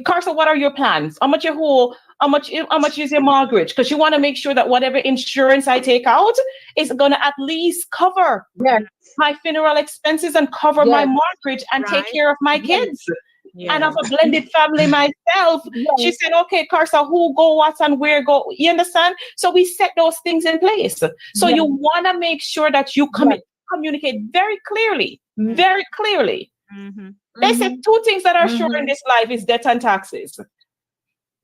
Carson, what are your plans? How much your whole? How much is your mortgage? Because you want to make sure that whatever insurance I take out is going to at least cover Yes. my funeral expenses and cover my Yes. mortgage and take Right. care of my Yes. kids. Yeah. And of a blended family myself. She Yes. said, okay, Carsa, who go, what, and where go. You understand? So we set those things in place. So Yes. you want to make sure that you Yes. communicate very clearly, very clearly. Mm-hmm. They said Mhm. two things that are sure in this life is debt and taxes.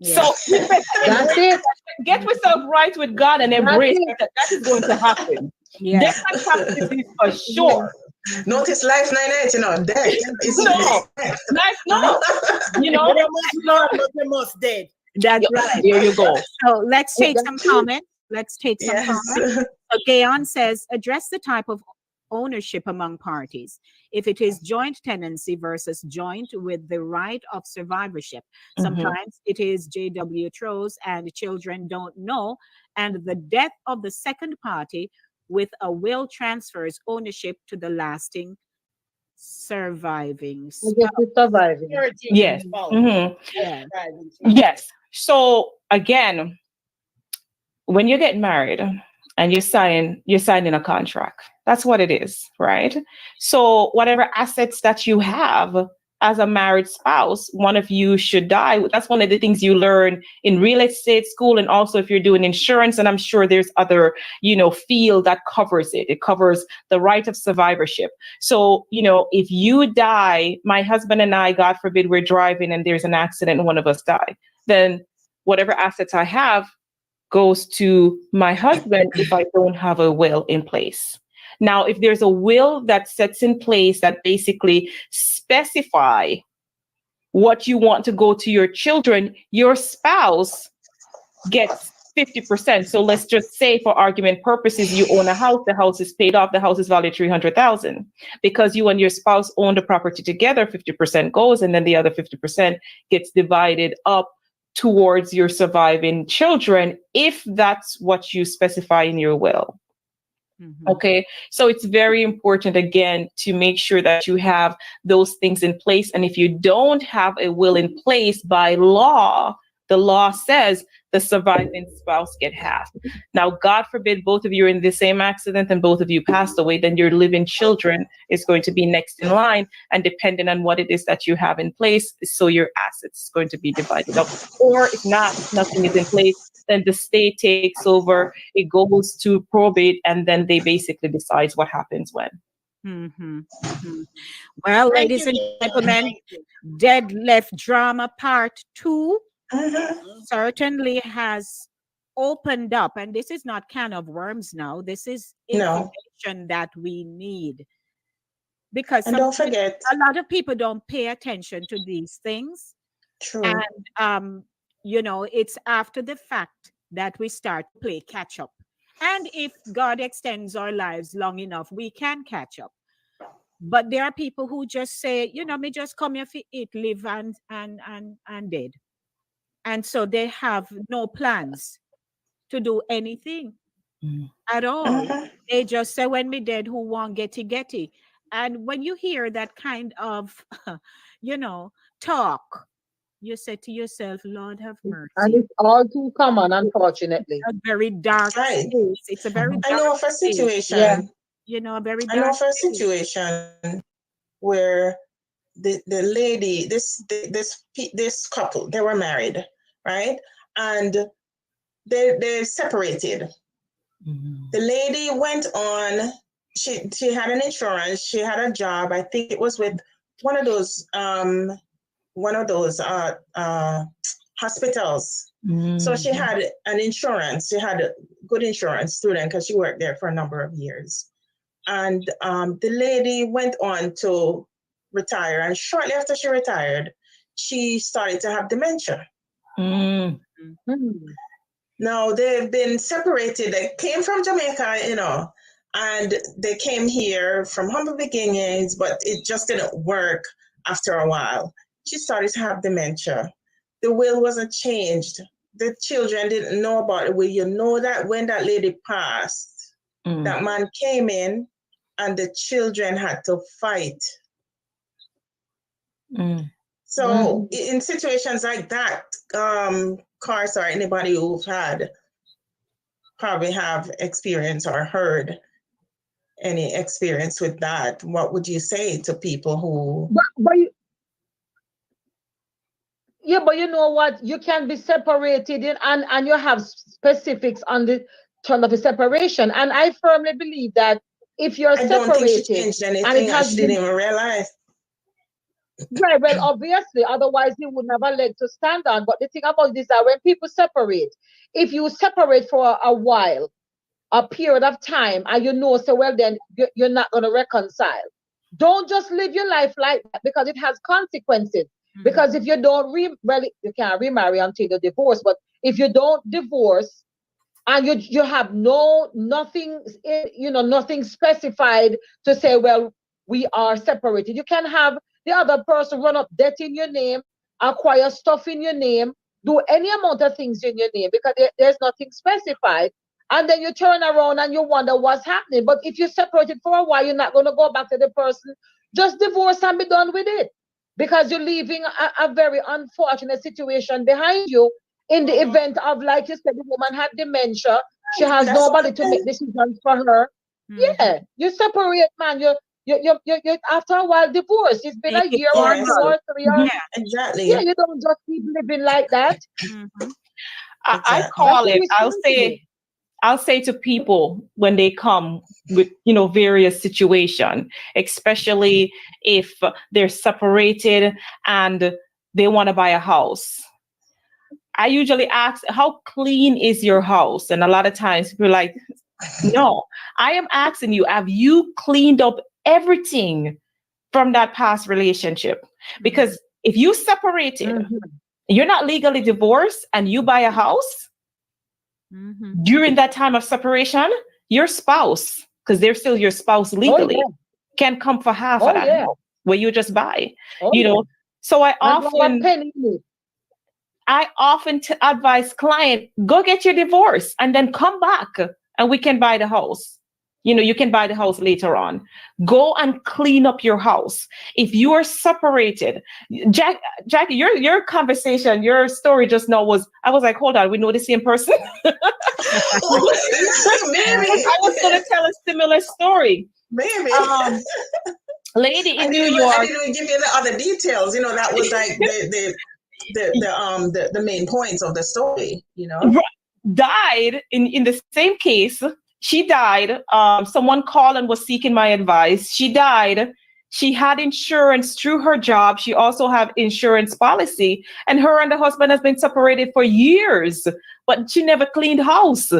Yeah. So we better That's it. get yourself right with God and That's embrace it. that is going to happen. Yeah. Debt and taxes is for sure. Notice life 98, you know, death is No, life, no. You know, You must learn, but you must dead. That's right. there you go. So let's take some That's it. comments. Let's take some yes. comments. So Gayon says, address the type of ownership among parties. If it is joint tenancy versus joint with the right of survivorship. Mhm. Sometimes it is JW throws and children don't know, and the death of the second party with a will transfers ownership to the lasting surviving I spouse. guess it's surviving. Yes. Mhm. Yeah. Yes. So again, when you get married and you're signing a contract, that's what it is, right? So whatever assets that you have as a married spouse, one of you should die. That's one of the things you learn in real estate school, and also if you're doing insurance, and I'm sure there's other, field that covers it. It covers the right of survivorship. So, if you die, my husband and I, God forbid, we're driving and there's an accident and one of us die, then whatever assets I have goes to my husband if I don't have a will in place. Now, if there's a will that sets in place that basically specify what you want to go to your children, your spouse gets 50%. So let's just say, for argument purposes, you own a house, the house is paid off, the house is valued 300,000. Because you and your spouse own the property together, 50% goes, and then the other 50% gets divided up towards your surviving children, if that's what you specify in your will. Mhm. Okay, so it's very important, again, to make sure that you have those things in place. And if you don't have a will in place, by law, the law says the surviving spouse get half. Now, God forbid both of you are in the same accident and both of you passed away, then your living children is going to be next in line. And depending on what it is that you have in place, so your assets is going to be divided up. Or if not, if nothing is in place, then the state takes over, it goes to probate, and then they basically decides what happens when. Mhm. Mhm. Well, Thank ladies you, and Gail. gentlemen, Thank you. Deadlift Drama Part 2 Mhm. certainly has opened up, and this is not can of worms now. This is No. information that we need, because And don't forget, a lot of people don't pay attention to these things. true. And it's after the fact that we start to play catch up. And if God extends our lives long enough, we can catch up. But there are people who just say, me just come here for eat, live, and dead. And so they have no plans to do anything at all. Mhm. They just say, when me dead, who want getty? And when you hear that kind of, talk, you say to yourself, Lord have And mercy. it's all too common, unfortunately. A very dark Right. space. It's a very I dark know of a space. situation. Yeah. A very I know dark of a space. situation where the lady, this couple, they were married, right? And they separated. The lady went on. She had an insurance. She had a job. I think it was with one of those hospitals. So she had an insurance. She had a good insurance through them because she worked there for a number of years. And the lady went on to retire. And shortly after she retired, she started to have dementia. Hmm. Now they've been separated. They came from Jamaica, and they came here from humble beginnings, but it just didn't work after a while. She started to have dementia. The will wasn't changed. The children didn't know about it. Well, that when that lady passed, that man came in and the children had to fight. So in situations like that, Cars or anybody who've had probably have experience or heard any experience with that, what would you say to people who? But you know what? You can be separated and you have specifics on the term of the separation. And I firmly believe that if you're I don't think she separated changed and it anything, and has she been, didn't even realize. right, well, obviously, otherwise you wouldn't have a leg to stand on. But the thing about this is that when people separate, if you separate for a while, a period of time, and you know, so well, then you're not going to reconcile. Don't just live your life like that, because it has consequences. Because if you don't you can't remarry until you divorce. But if you don't divorce and you have nothing specified to say, well, we are separated. You can have the other person run up debt in your name, acquire stuff in your name, do any amount of things in your name, because there's nothing specified. And then you turn around and you wonder what's happening. But if you're separated for a while, you're not going to go back to the person. Just divorce and be done with it. Because you're leaving a very unfortunate situation behind you in the event of, like you said, the woman had dementia. She has nobody to make decisions for her. Yeah, you separate, man. You after a while divorce. It's been a year or 2 or 3 years. Yeah, exactly. Yeah, you don't just keep living like that. I call it, I'll say to people when they come with, various situation, especially if they're separated and they want to buy a house. I usually ask, how clean is your house? And a lot of times people are like, no, I am asking you, have you cleaned up everything from that past relationship? Because if you separated, you're not legally divorced, and you buy a house, during that time of separation, your spouse, because they're still your spouse legally, can come for half of that house where you just buy. So I often advise client, go get your divorce and then come back and we can buy the house. You can buy the house later on. Go and clean up your house. If you are separated, Jackie, your conversation, your story just now I was like, hold on, we know the same person. Maybe. I was going to tell a similar story. Maybe. Lady in New York. I didn't even give you the other details. That was like the main points of the story. Died in the same case. She died. Someone called and was seeking my advice. She died. She had insurance through her job. She also had insurance policy. And her and the husband has been separated for years, but she never cleaned house.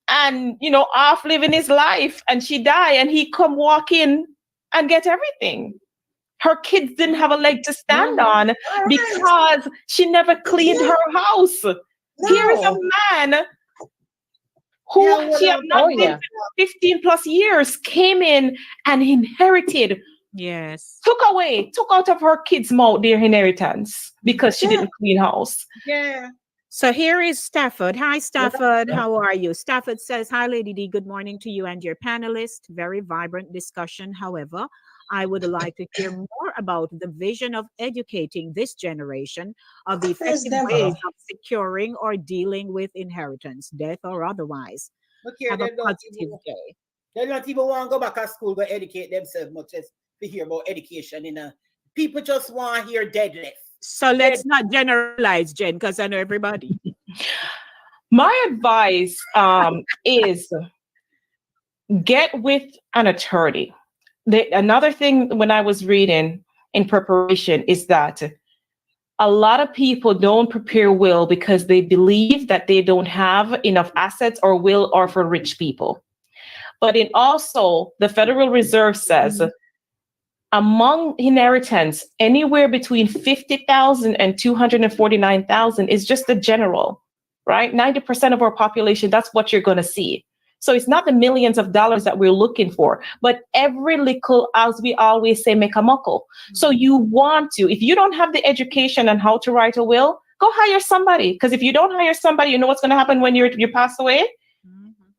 And, off living his life. And she died, and he come walk in and get everything. Her kids didn't have a leg to stand on because she never cleaned her house. No. Here is a man who she had not been 15 plus years, came in and inherited. Yes. Took out of her kids' mouth their inheritance because she didn't clean house. Yeah. So here is Stafford. Hi, Stafford. How are you? Stafford says, hi, Lady D. Good morning to you and your panelists. Very vibrant discussion. However, I would like to hear more about the vision of educating this generation of the effective ways of securing or dealing with inheritance, death or otherwise. Look here, Have a positive day. They don't even want to go back to school to educate themselves much as to hear about education. People just want to hear deadlift. So let's not generalize, Jen, because I know everybody. My advice is get with an attorney. Another thing when I was reading in preparation is that a lot of people don't prepare will because they believe that they don't have enough assets or will are for rich people. But also the Federal Reserve says among inheritance, anywhere between 50,000 and 249,000 is just the general, right? 90% of our population, that's what you're going to see. So it's not the millions of dollars that we're looking for, but every little, as we always say, make a muckle. So you want to, if you don't have the education on how to write a will, go hire somebody. Because if you don't hire somebody, you know what's going to happen when you pass away?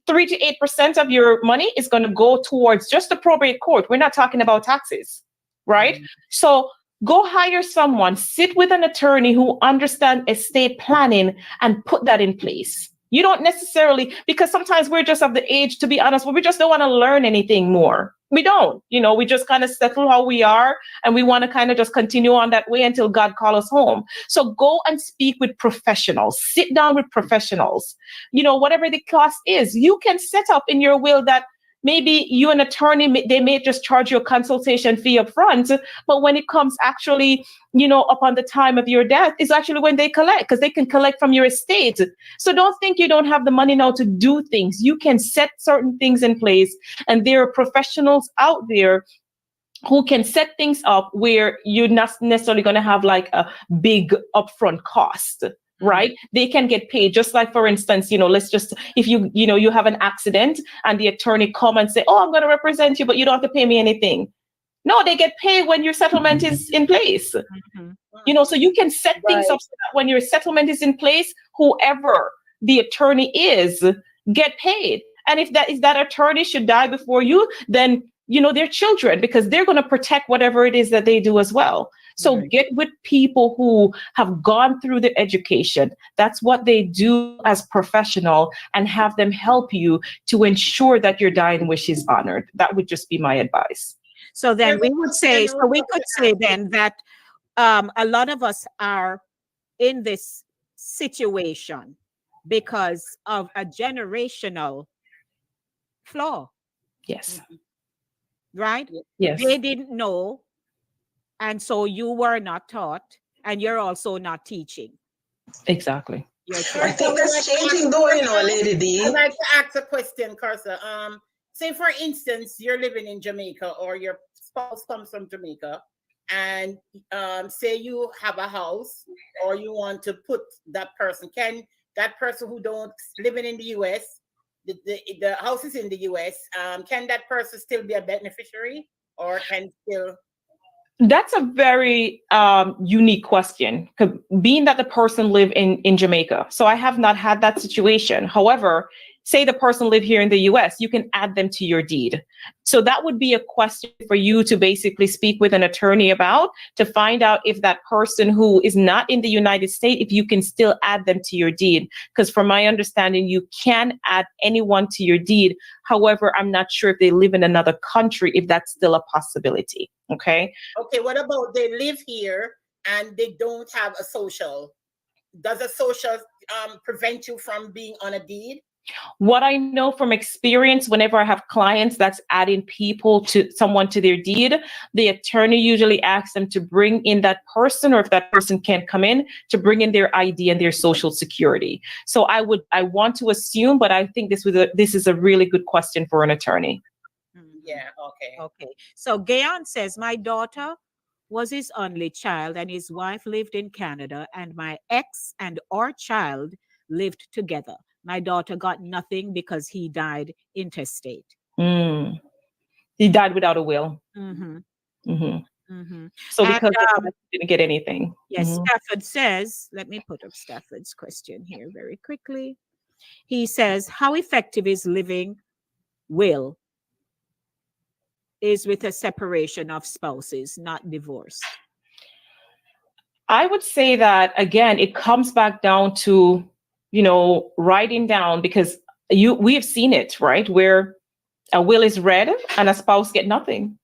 3 to 8% of your money is going to go towards just the probate court. We're not talking about taxes, right? So go hire someone, sit with an attorney who understands estate planning and put that in place. You don't necessarily, because sometimes we're just of the age, to be honest, where we just don't want to learn anything more. We don't, we just kind of settle how we are, and we want to kind of just continue on that way until God calls us home. So go and speak with professionals, sit down with professionals, whatever the cost is. You can set up in your will that maybe you, an attorney, they may just charge you a consultation fee up front, but when it comes actually, upon the time of your death, is actually when they collect, because they can collect from your estate. So don't think you don't have the money now to do things. You can set certain things in place, and there are professionals out there who can set things up where you're not necessarily going to have like a big upfront cost. Right? They can get paid. Just like, for instance, let's just, if you have an accident and the attorney come and say, oh, I'm going to represent you, but you don't have to pay me anything. No, they get paid when your settlement is in place. So you can set things up so that when your settlement is in place, whoever the attorney is, get paid. And if that attorney should die before you, then, they're children, because they're going to protect whatever it is that they do as well. So get with people who have gone through the education. That's what they do as professional, and have them help you to ensure that your dying wish is honored. That would just be my advice. So then we could say then that a lot of us are in this situation because of a generational flaw. Yes. Right? Yes. They didn't know. And so you were not taught, and you're also not teaching. Exactly. I think that's changing though, Lady D. I'd like to ask a question, Carsa. Say for instance, you're living in Jamaica, or your spouse comes from Jamaica, and say you have a house, or you want to put that person. Can that person who don't living in the US, the house is in the US, can that person still be a beneficiary, or can still? That's a very unique question, being that the person live in Jamaica. So I have not had that situation. However, say the person live here in the US, you can add them to your deed. So that would be a question for you to basically speak with an attorney about, to find out if that person who is not in the United States, if you can still add them to your deed. Because from my understanding, you can add anyone to your deed. However, I'm not sure if they live in another country, if that's still a possibility. Okay. Okay, what about they live here and they don't have a social? Does a social prevent you from being on a deed? What I know from experience, whenever I have clients that's adding someone to their deed, the attorney usually asks them to bring in that person, or if that person can't come in, to bring in their ID and their social security. So I want to assume, but I think this is a really good question for an attorney. Yeah, Okay. So Gayon says, my daughter was his only child, and his wife lived in Canada, and my ex and our child lived together. My daughter got nothing because he died intestate. He died without a will. So because he didn't get anything. Yes, Stafford says, let me put up Stafford's question here very quickly. He says, how effective is living will is with a separation of spouses, not divorce? I would say that, again, it comes back down to, writing down, because we have seen it, right? Where a will is read and a spouse get nothing.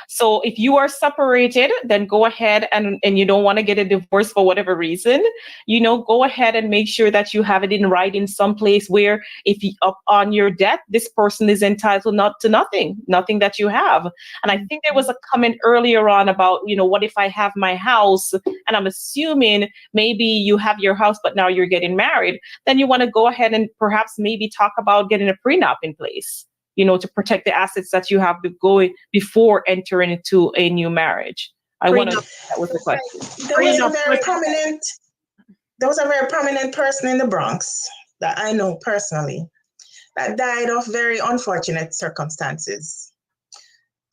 So if you are separated, then go ahead and you don't want to get a divorce for whatever reason, go ahead and make sure that you have it in writing someplace where if you up on your death, this person is entitled not to nothing that you have. And I think there was a comment earlier on about, what if I have my house, and I'm assuming maybe you have your house, but now you're getting married, then you want to go ahead and perhaps maybe talk about getting a prenup in place, to protect the assets that you have before entering into a new marriage. That was the question. There was a very prominent person in the Bronx that I know personally that died of very unfortunate circumstances.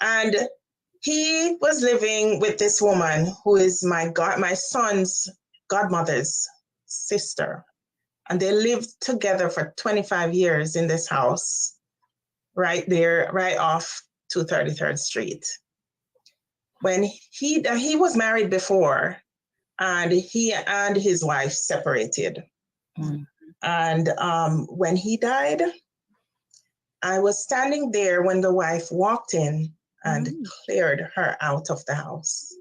And he was living with this woman who is my son's godmother's sister. And they lived together for 25 years in this house, right there, right off 233rd Street. When he was married before, and he and his wife separated. Mm. And when he died, I was standing there when the wife walked in and cleared her out of the house.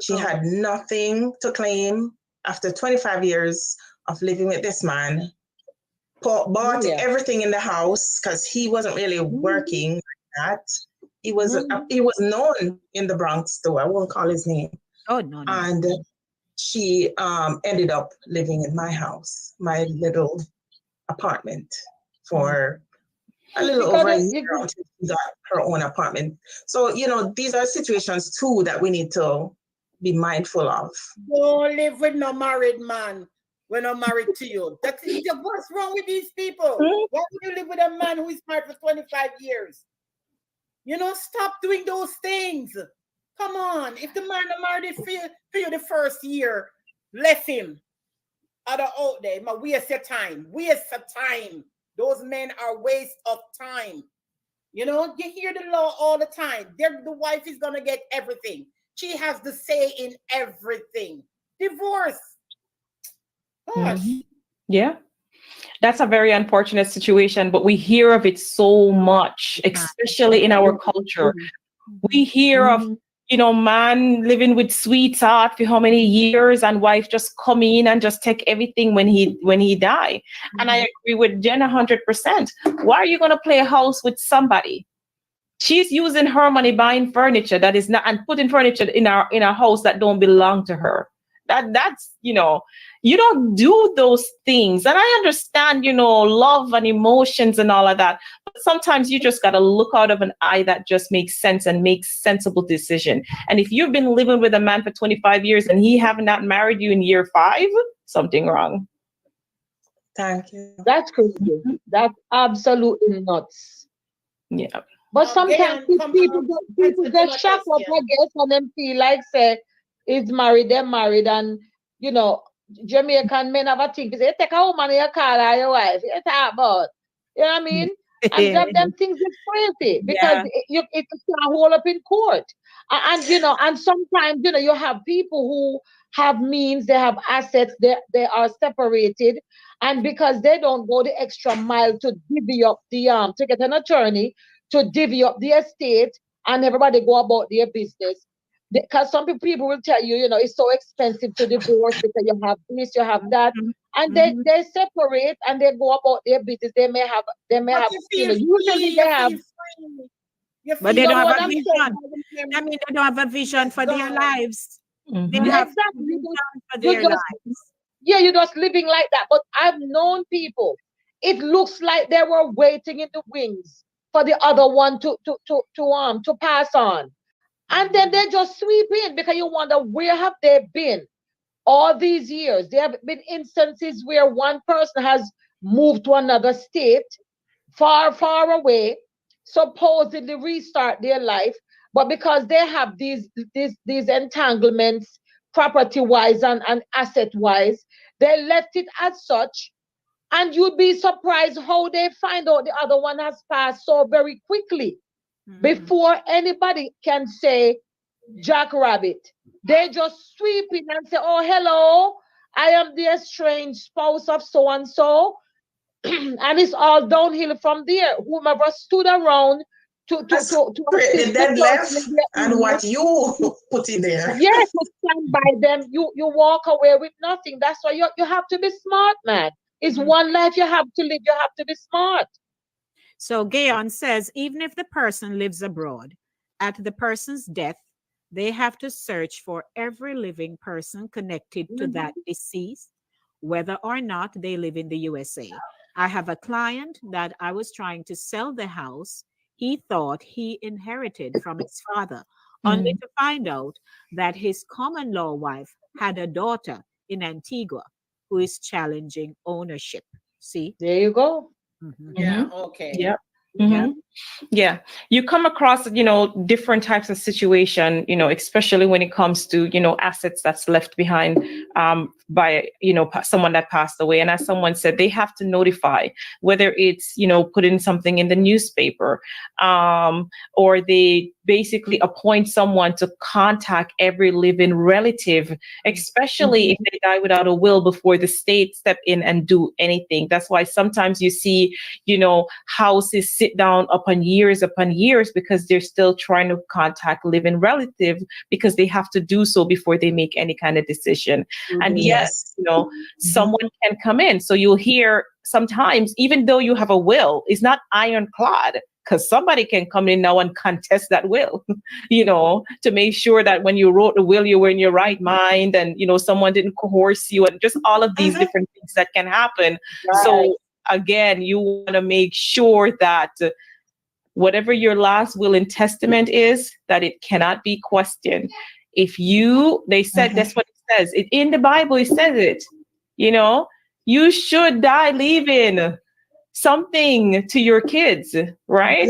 She had nothing to claim after 25 years of living with this man. Bought everything in the house because he wasn't really working like that. He was known in the Bronx too. I won't call his name. Oh, no. And she ended up living in my house, my little apartment, for a little over a year until she got her own apartment. So, these are situations too that we need to be mindful of. Don't live with no married man when I'm married to you. That's what's wrong with these people. Why would you live with a man who is married for 25 years? Stop doing those things. Come on. If the man married for you the first year, let him. Other out there, waste your time. Waste of time. Those men are waste of time. You hear the law all the time. The wife is going to get everything. She has the say in everything. Divorce. Gosh. Yeah. That's a very unfortunate situation, but we hear of it so much, especially in our culture. We hear of, man living with sweetheart for how many years, and wife just come in and just take everything when he die. And I agree with Jen 100%. Why are you going to play a house with somebody? She's using her money buying furniture that is not, and putting furniture in our house that don't belong to her. That's you don't do those things. And I understand, love and emotions and all of that. But sometimes you just got to look out of an eye that just makes sense and makes sensible decision. And if you've been living with a man for 25 years and he have not married you in year 5, something wrong. Thank you. That's crazy. That's absolutely nuts. Yeah. But sometimes people get shocked up, I guess, and them feel like, say, is married, they're married, and, Jamaican men have a thing. Say, take a woman in your car or your wife. You talk about, you know what I mean? And them things is crazy because it can hold up in court. And sometimes, you have people who have means, they have assets, they are separated. And because they don't go the extra mile to divvy up to get an attorney, to divvy up the estate, and everybody go about their business. Because some people will tell you, it's so expensive to divorce because you have this, you have that, and they separate and they go about their business. They may have, usually they have. But they don't have a vision. I mean, they don't have a vision for their lives. They have a vision for their lives. Yeah, you're just living like that. But I've known people. It looks like they were waiting in the wings for the other one to pass on. And then they just sweep in because you wonder, where have they been all these years? There have been instances where one person has moved to another state, far, far away, supposedly restart their life, but because they have these entanglements, property-wise and asset-wise, they left it as such. And you'd be surprised how they find out the other one has passed so very quickly. Before anybody can say jackrabbit, they just sweep in and say, oh, hello, I am the estranged spouse of so-and-so. And it's all downhill from there. Whomever stood around to assist the dead left and what you put in there. Yes, to stand by them, you walk away with nothing. That's why you have to be smart, man. It's one life you have to live. You have to be smart. So Gayon says, even if the person lives abroad, at the person's death, they have to search for every living person connected to that deceased, whether or not they live in the USA. I have a client that I was trying to sell the house he thought he inherited from his father, only to find out that his common law wife had a daughter in Antigua who is challenging ownership. See? There you go. Yeah, okay. Yeah. Mhm. Yeah, you come across, different types of situation, especially when it comes to, assets that's left behind by, someone that passed away. And as someone said, they have to notify, whether it's, putting something in the newspaper, or they basically appoint someone to contact every living relative, especially if they die without a will, before the state step in and do anything. That's why sometimes you see, houses sit down upon years because they're still trying to contact living relative, because they have to do so before they make any kind of decision. And yet, someone can come in. So you'll hear sometimes, even though you have a will, it's not ironclad, because somebody can come in now and contest that will, to make sure that when you wrote the will, you were in your right mind, and, someone didn't coerce you, and just all of these different things that can happen. Right. So again, you want to make sure that whatever your last will and testament is, that it cannot be questioned. They said, that's what it says. In the Bible, it says it, you should die leaving something to your kids, right?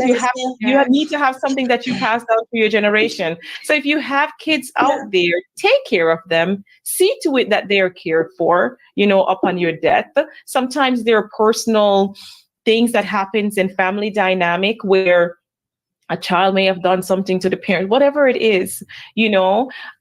You need to have something that you pass down to your generation. So if you have kids out there, take care of them, see to it that they're cared for, upon your death. Sometimes there are personal things that happens in family dynamic where a child may have done something to the parent, whatever it is,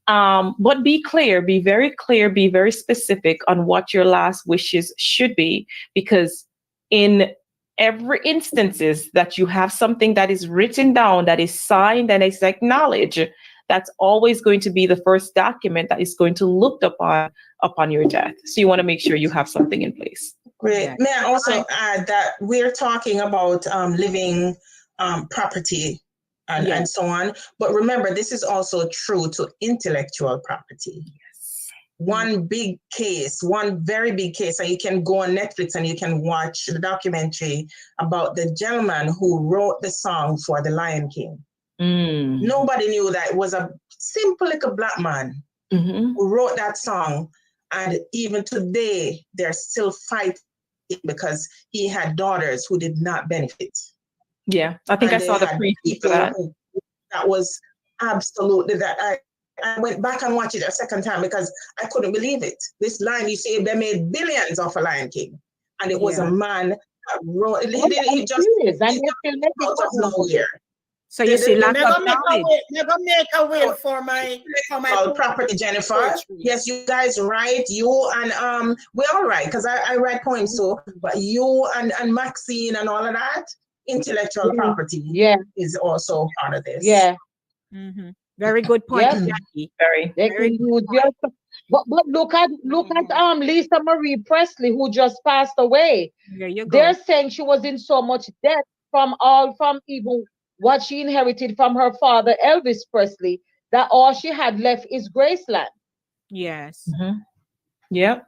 but be clear, be very clear, be very specific on what your last wishes should be, because in every instances that you have something that is written down, that is signed and is acknowledged, that's always going to be the first document that is going to look upon your death. So you want to make sure you have something in place. Great. Yeah. May I also add that we're talking about living property and so on. But remember, this is also true to intellectual property. One big case, one very big case, and you can go on Netflix and you can watch the documentary about the gentleman who wrote the song for The Lion King. Nobody knew that it was a simple little black man who wrote that song. And even today, they're still fighting because he had daughters who did not benefit. Yeah, I think And I saw the preview for that. That was absolutely that. I went back and watched it a second time because I couldn't believe it. This line, you see, they made billions off a Lion King. And it was a man that wrote it. He just out of nowhere. So you see, lack of knowledge. Never make a will for my property, Jennifer. Yes, you guys write. You and we all write because I write poems too. But you and Maxine and all of that, intellectual property is also part of this. Yeah. Very good point, Jackie. Very good. But look at Lisa Marie Presley, who just passed away. There you go. They're saying she was in so much debt from even what she inherited from her father, Elvis Presley, that all she had left is Graceland. Yes. Yep.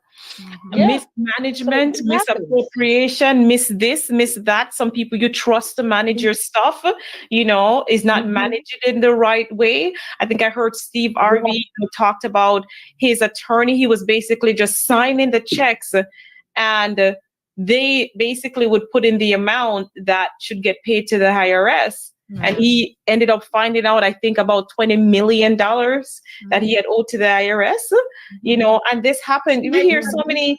Mismanagement, misappropriation, miss this, miss that. Some people you trust to manage your stuff, is not managed in the right way. I think I heard Steve Harvey talked about his attorney. He was basically just signing the checks, and they basically would put in the amount that should get paid to the IRS. And he ended up finding out, I think, about $20 million that he had owed to the IRS, and this happened. We hear so many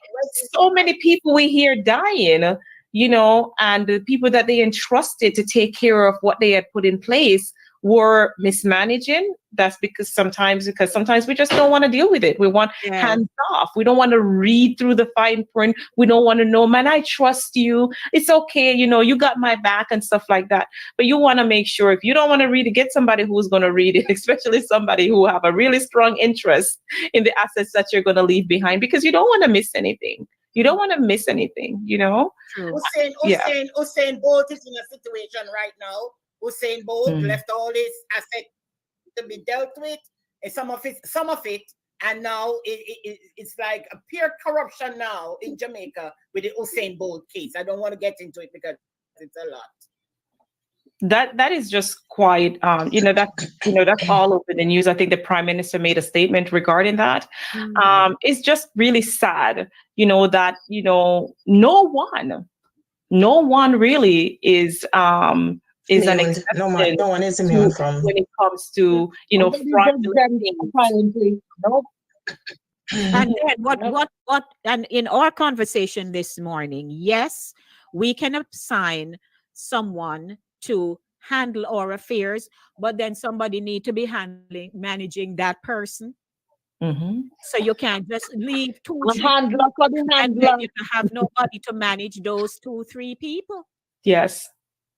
people we hear dying, and the people that they entrusted to take care of what they had put in place were mismanaging. That's because sometimes we just don't want to deal with it. We want hands off. We don't want to read through the fine print. We don't want to know, man, I trust you. It's okay. You got my back and stuff like that. But you want to make sure, if you don't want to read it, get somebody who's going to read it, especially somebody who have a really strong interest in the assets that you're going to leave behind, because you don't want to miss anything. You don't want to miss anything, Usain Bolt is in a situation right now. Usain Bolt left all his assets to be dealt with, and some of it, and now it's like a pure corruption now in Jamaica with the Usain Bolt case. I don't want to get into it because it's a lot. That is just quite, that's all over the news. I think the Prime Minister made a statement regarding that. It's just really sad, that no one No one really is an Immune. exception No one is immune to from. when it comes to Nobody's fraudulent exempt, things. apparently. Nope. And then Nope. and in our conversation this morning, yes, we can assign someone to handle our affairs, but then somebody need to be managing that person. Mhm. So you can't just leave two, A three handler for the and then handler. you have nobody to manage those two, three people. Yes.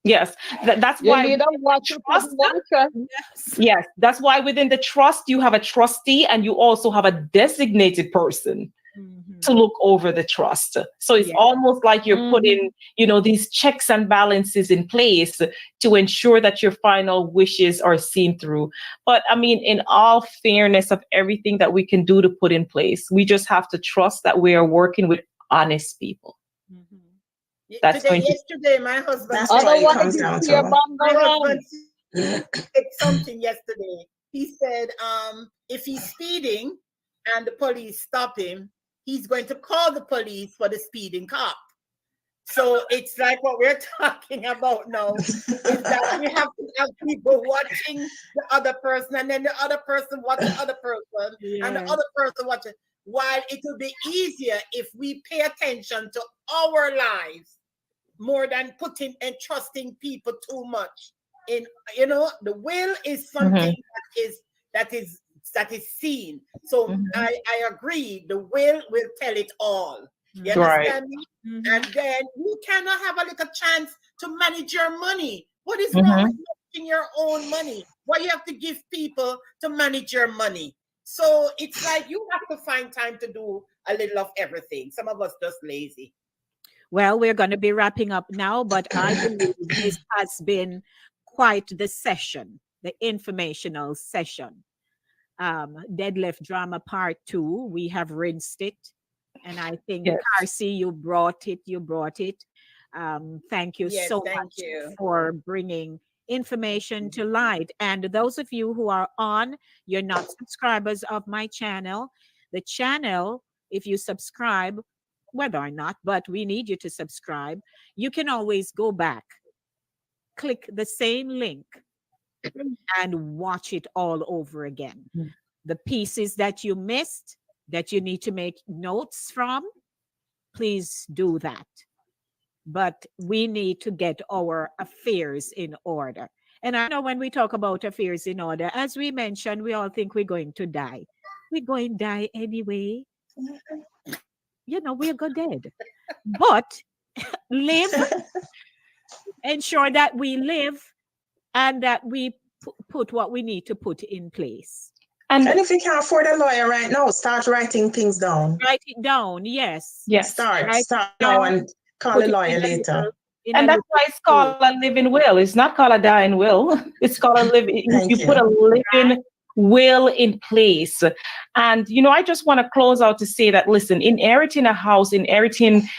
Yes. That's You why need a within the watcher for the trust. watcher. Yes. Yes, that's why within the trust you have a trustee and you also have a designated person to look over the trust. So it's Yeah. almost like you're Mhm. putting, these checks and balances in place to ensure that your final wishes are seen through. But I mean, in all fairness of everything that we can do to put in place, we just have to trust that we are working with honest people. That's going to Yesterday, my husband That's said, what it Otherwise, comes it's down your to. my bang husband said something yesterday. He said, if he's speeding and the police stop him, he's going to call the police for the speeding cop. So it's like what we're talking about now is that we have to have people watching the other person, and then the other person watch the other person, and the Yeah. other person watching. While it will be easier if we pay attention to our lives more than putting and trusting people too much. In the will is something that is seen. So I agree. The will tell it all. You Right. understand me? And then you cannot have a little chance to manage your money. What is wrong Mhm. with managing your own money? Why you have to give people to manage your money? So it's like you have to find time to do a little of everything. Some of us just lazy. Well, we're going to be wrapping up now, but I believe this has been quite the session, the informational session. Deadlift Drama Part 2, we have rinsed it. And I think, Yes. Carcy, you brought it. Thank you Yes, so thank much you. for bringing information to light. And those of you who are you're not subscribers of my channel. The channel, if you subscribe, whether or not, but we need you to subscribe. You can always go back, click the same link, and watch it all over again. The pieces that you missed, that you need to make notes from, please do that. But we need to get our affairs in order. And I know when we talk about affairs in order, as we mentioned, we all think we're going to die. We're going to die anyway. We're go dead. But live, ensure that we live and that we put what we need to put in place. And if you can't afford a lawyer right now, start writing things down. Write it down, yes. Yes. Start Write it now down, and call put a it lawyer in a later. little, And that's why it's called a living will. It's not called a dying will. It's called a living. Thank You you. put a living will in place. And I just want to close out to say that, listen, inheriting a house, inheriting,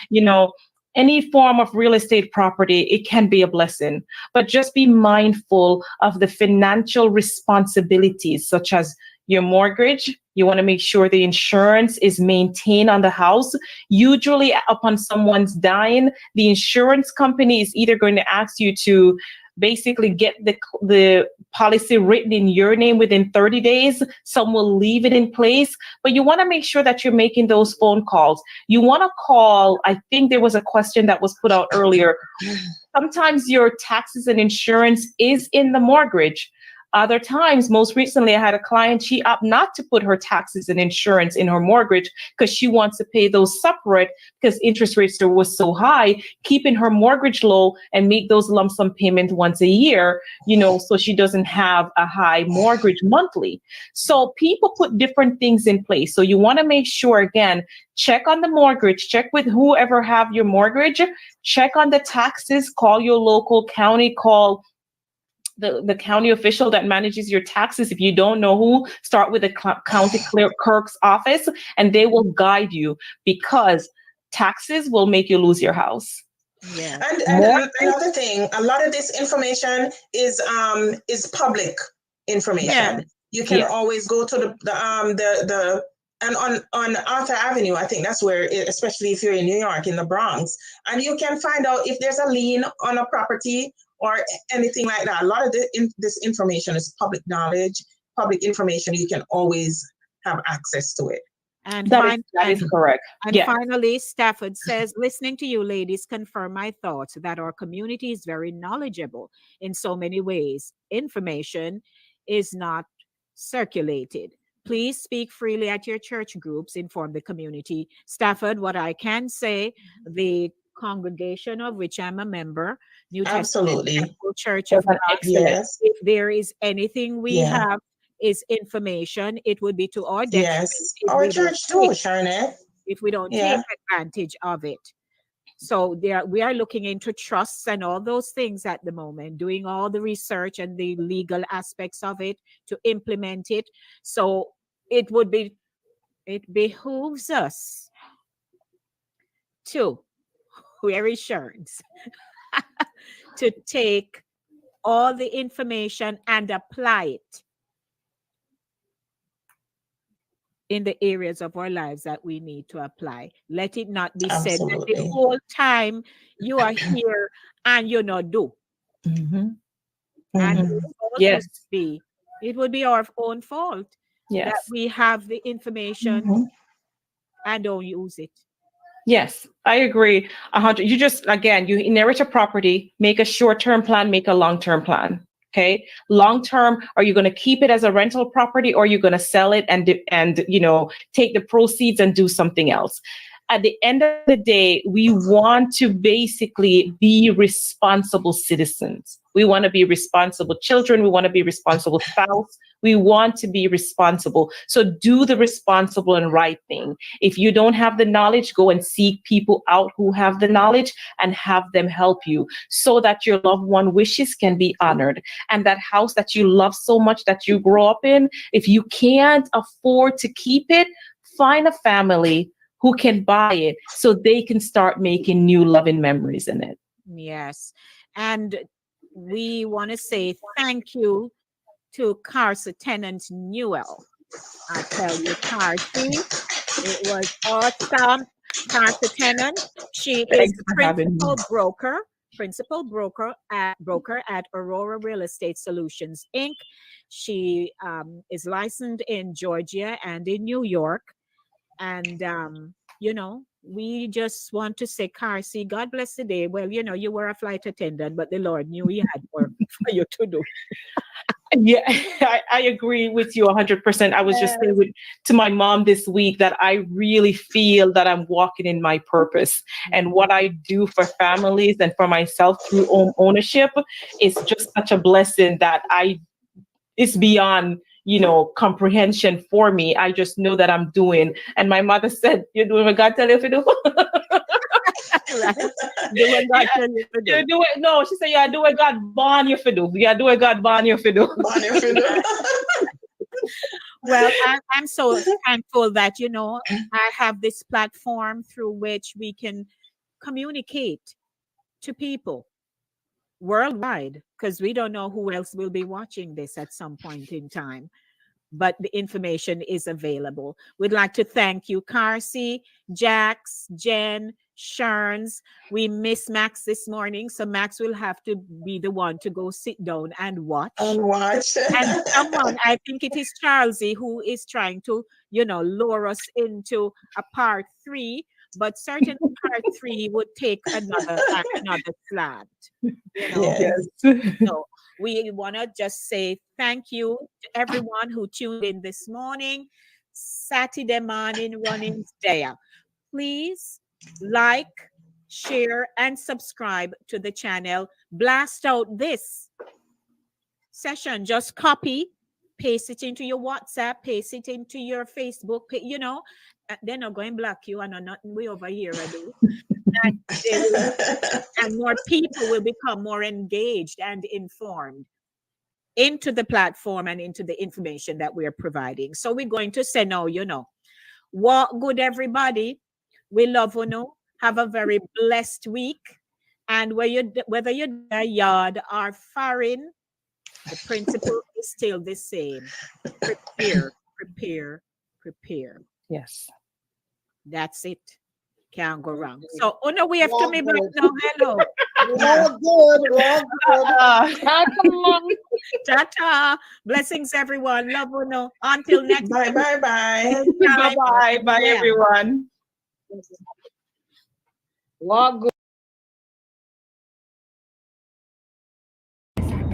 any form of real estate property, it can be a blessing. But just be mindful of the financial responsibilities, such as your mortgage. You want to make sure the insurance is maintained on the house. Usually upon someone's dying, the insurance company is either going to ask you to basically get the policy written in your name within 30 days. Some will leave it in place, but you want to make sure that you're making those phone calls. You want to call, I think there was a question that was put out earlier. Sometimes your taxes and insurance is in the mortgage. Other times, most recently, I had a client, she opted not to put her taxes and insurance in her mortgage because she wants to pay those separate because interest rates were so high, keeping her mortgage low and make those lump sum payments once a year, so she doesn't have a high mortgage monthly. So people put different things in place. So you want to make sure, again, check on the mortgage, check with whoever have your mortgage, check on the taxes, call your local county, call the county official that manages your taxes. If you don't know who, start with the county clerk's office and they will guide you, because taxes will make you lose your house. Yeah. And another thing, a lot of this information is public information. Yeah. You can Yeah. always go to the and on Arthur Avenue, I think that's where, especially if you're in New York, in the Bronx, and you can find out if there's a lien on a property or anything like that. A lot of this information is public knowledge, public information. You can always have access to it. And That is correct. And Yeah. finally, Stafford says, listening to you ladies confirm my thoughts that our community is very knowledgeable in so many ways. Information is not circulated. Please speak freely at your church groups, inform the community. Stafford, what I can say, the congregation of which I'm a member, New Testament Absolutely. Temple Church of God, Yes. if there is anything we Yeah. have is information, it would be to our detriment Yes. if Our we don't church too, take- Sharnette. if we don't Yeah. take advantage of it. So we are looking into trusts and all those things at the moment, doing all the research and the legal aspects of it to implement it. So it behooves us to, wear insurance, to take all the information and apply it in the areas of our lives that we need to apply. Let it not be said that the Absolutely. whole time you are here and you not do. Mm-hmm. And Mm-hmm. it Yes. would be our own fault that Yes. we have the information Mhm. and don't use it. Yes, I agree 100. You just, again, you inherit a property, make a short-term plan, make a long-term plan. Okay. Long-term, are you going to keep it as a rental property, or are you going to sell it and take the proceeds and do something else? At the end of the day, we want to basically be responsible citizens. We want to be responsible children. We want to be responsible spouse. We want to be responsible. So do the responsible and right thing. If you don't have the knowledge, go and seek people out who have the knowledge and have them help you so that your loved one wishes can be honored. And that house that you love so much that you grow up in, if you can't afford to keep it, find a family who can buy it so they can start making new loving memories in it. Yes. And we want to say thank you to Carson Tenant Newell. I tell you, Carson, it was awesome. Carson Tenant, she is the principal broker at Aurora Real Estate Solutions, Inc. She is licensed in Georgia and in New York. And, we just want to say, Carson, God bless the day. Well, you were a flight attendant, but the Lord knew He had more for you to do. Yeah, I agree with you 100%. I was just saying to my mom this week that I really feel that I'm walking in my purpose, and what I do for families and for myself through ownership is just such a blessing that it's beyond comprehension for me. I just know that I'm doing. And my mother said, "You're doing what God tell you to do." Right. Do what God tell you to do. You do it. No, she said, "You do what God born you to do. You do what God born you to do." Well, I'm so thankful that I have this platform through which we can communicate to people worldwide, because we don't know who else will be watching this at some point in time. But the information is available. We'd like to thank you, Carson, Jax, Jen, Sherns. We miss Max this morning, so Max will have to be the one to go sit down and watch. And someone, I think it is Charlesy, who is trying to, lure us into a part 3. But certainly part 3 would take another slant. Yes. So we want to just say thank you to everyone who tuned in this morning. Satideh Morning Runnings Day. Please like, share, and subscribe to the channel. Blast out this session. Just copy, paste it into your WhatsApp, paste it into your Facebook. They're not going to block you. I know nothing way over here. I do. And more people will become more engaged and informed into the platform and into the information that we are providing. So we're going to say now, what good, everybody. We love you. Have a very blessed week. And whether you're a yard or foreign, the principle is still the same. Prepare, prepare, prepare. Yes. That's it. Can't go wrong. So, Una, we have to Walk me back good. now. Hello. Walk good. Walk good. Uh, Ta-ta. Blessings, everyone. Love Una. Until next Bye, bye, bye. time. bye-bye. Bye, Yeah. everyone. Walk good.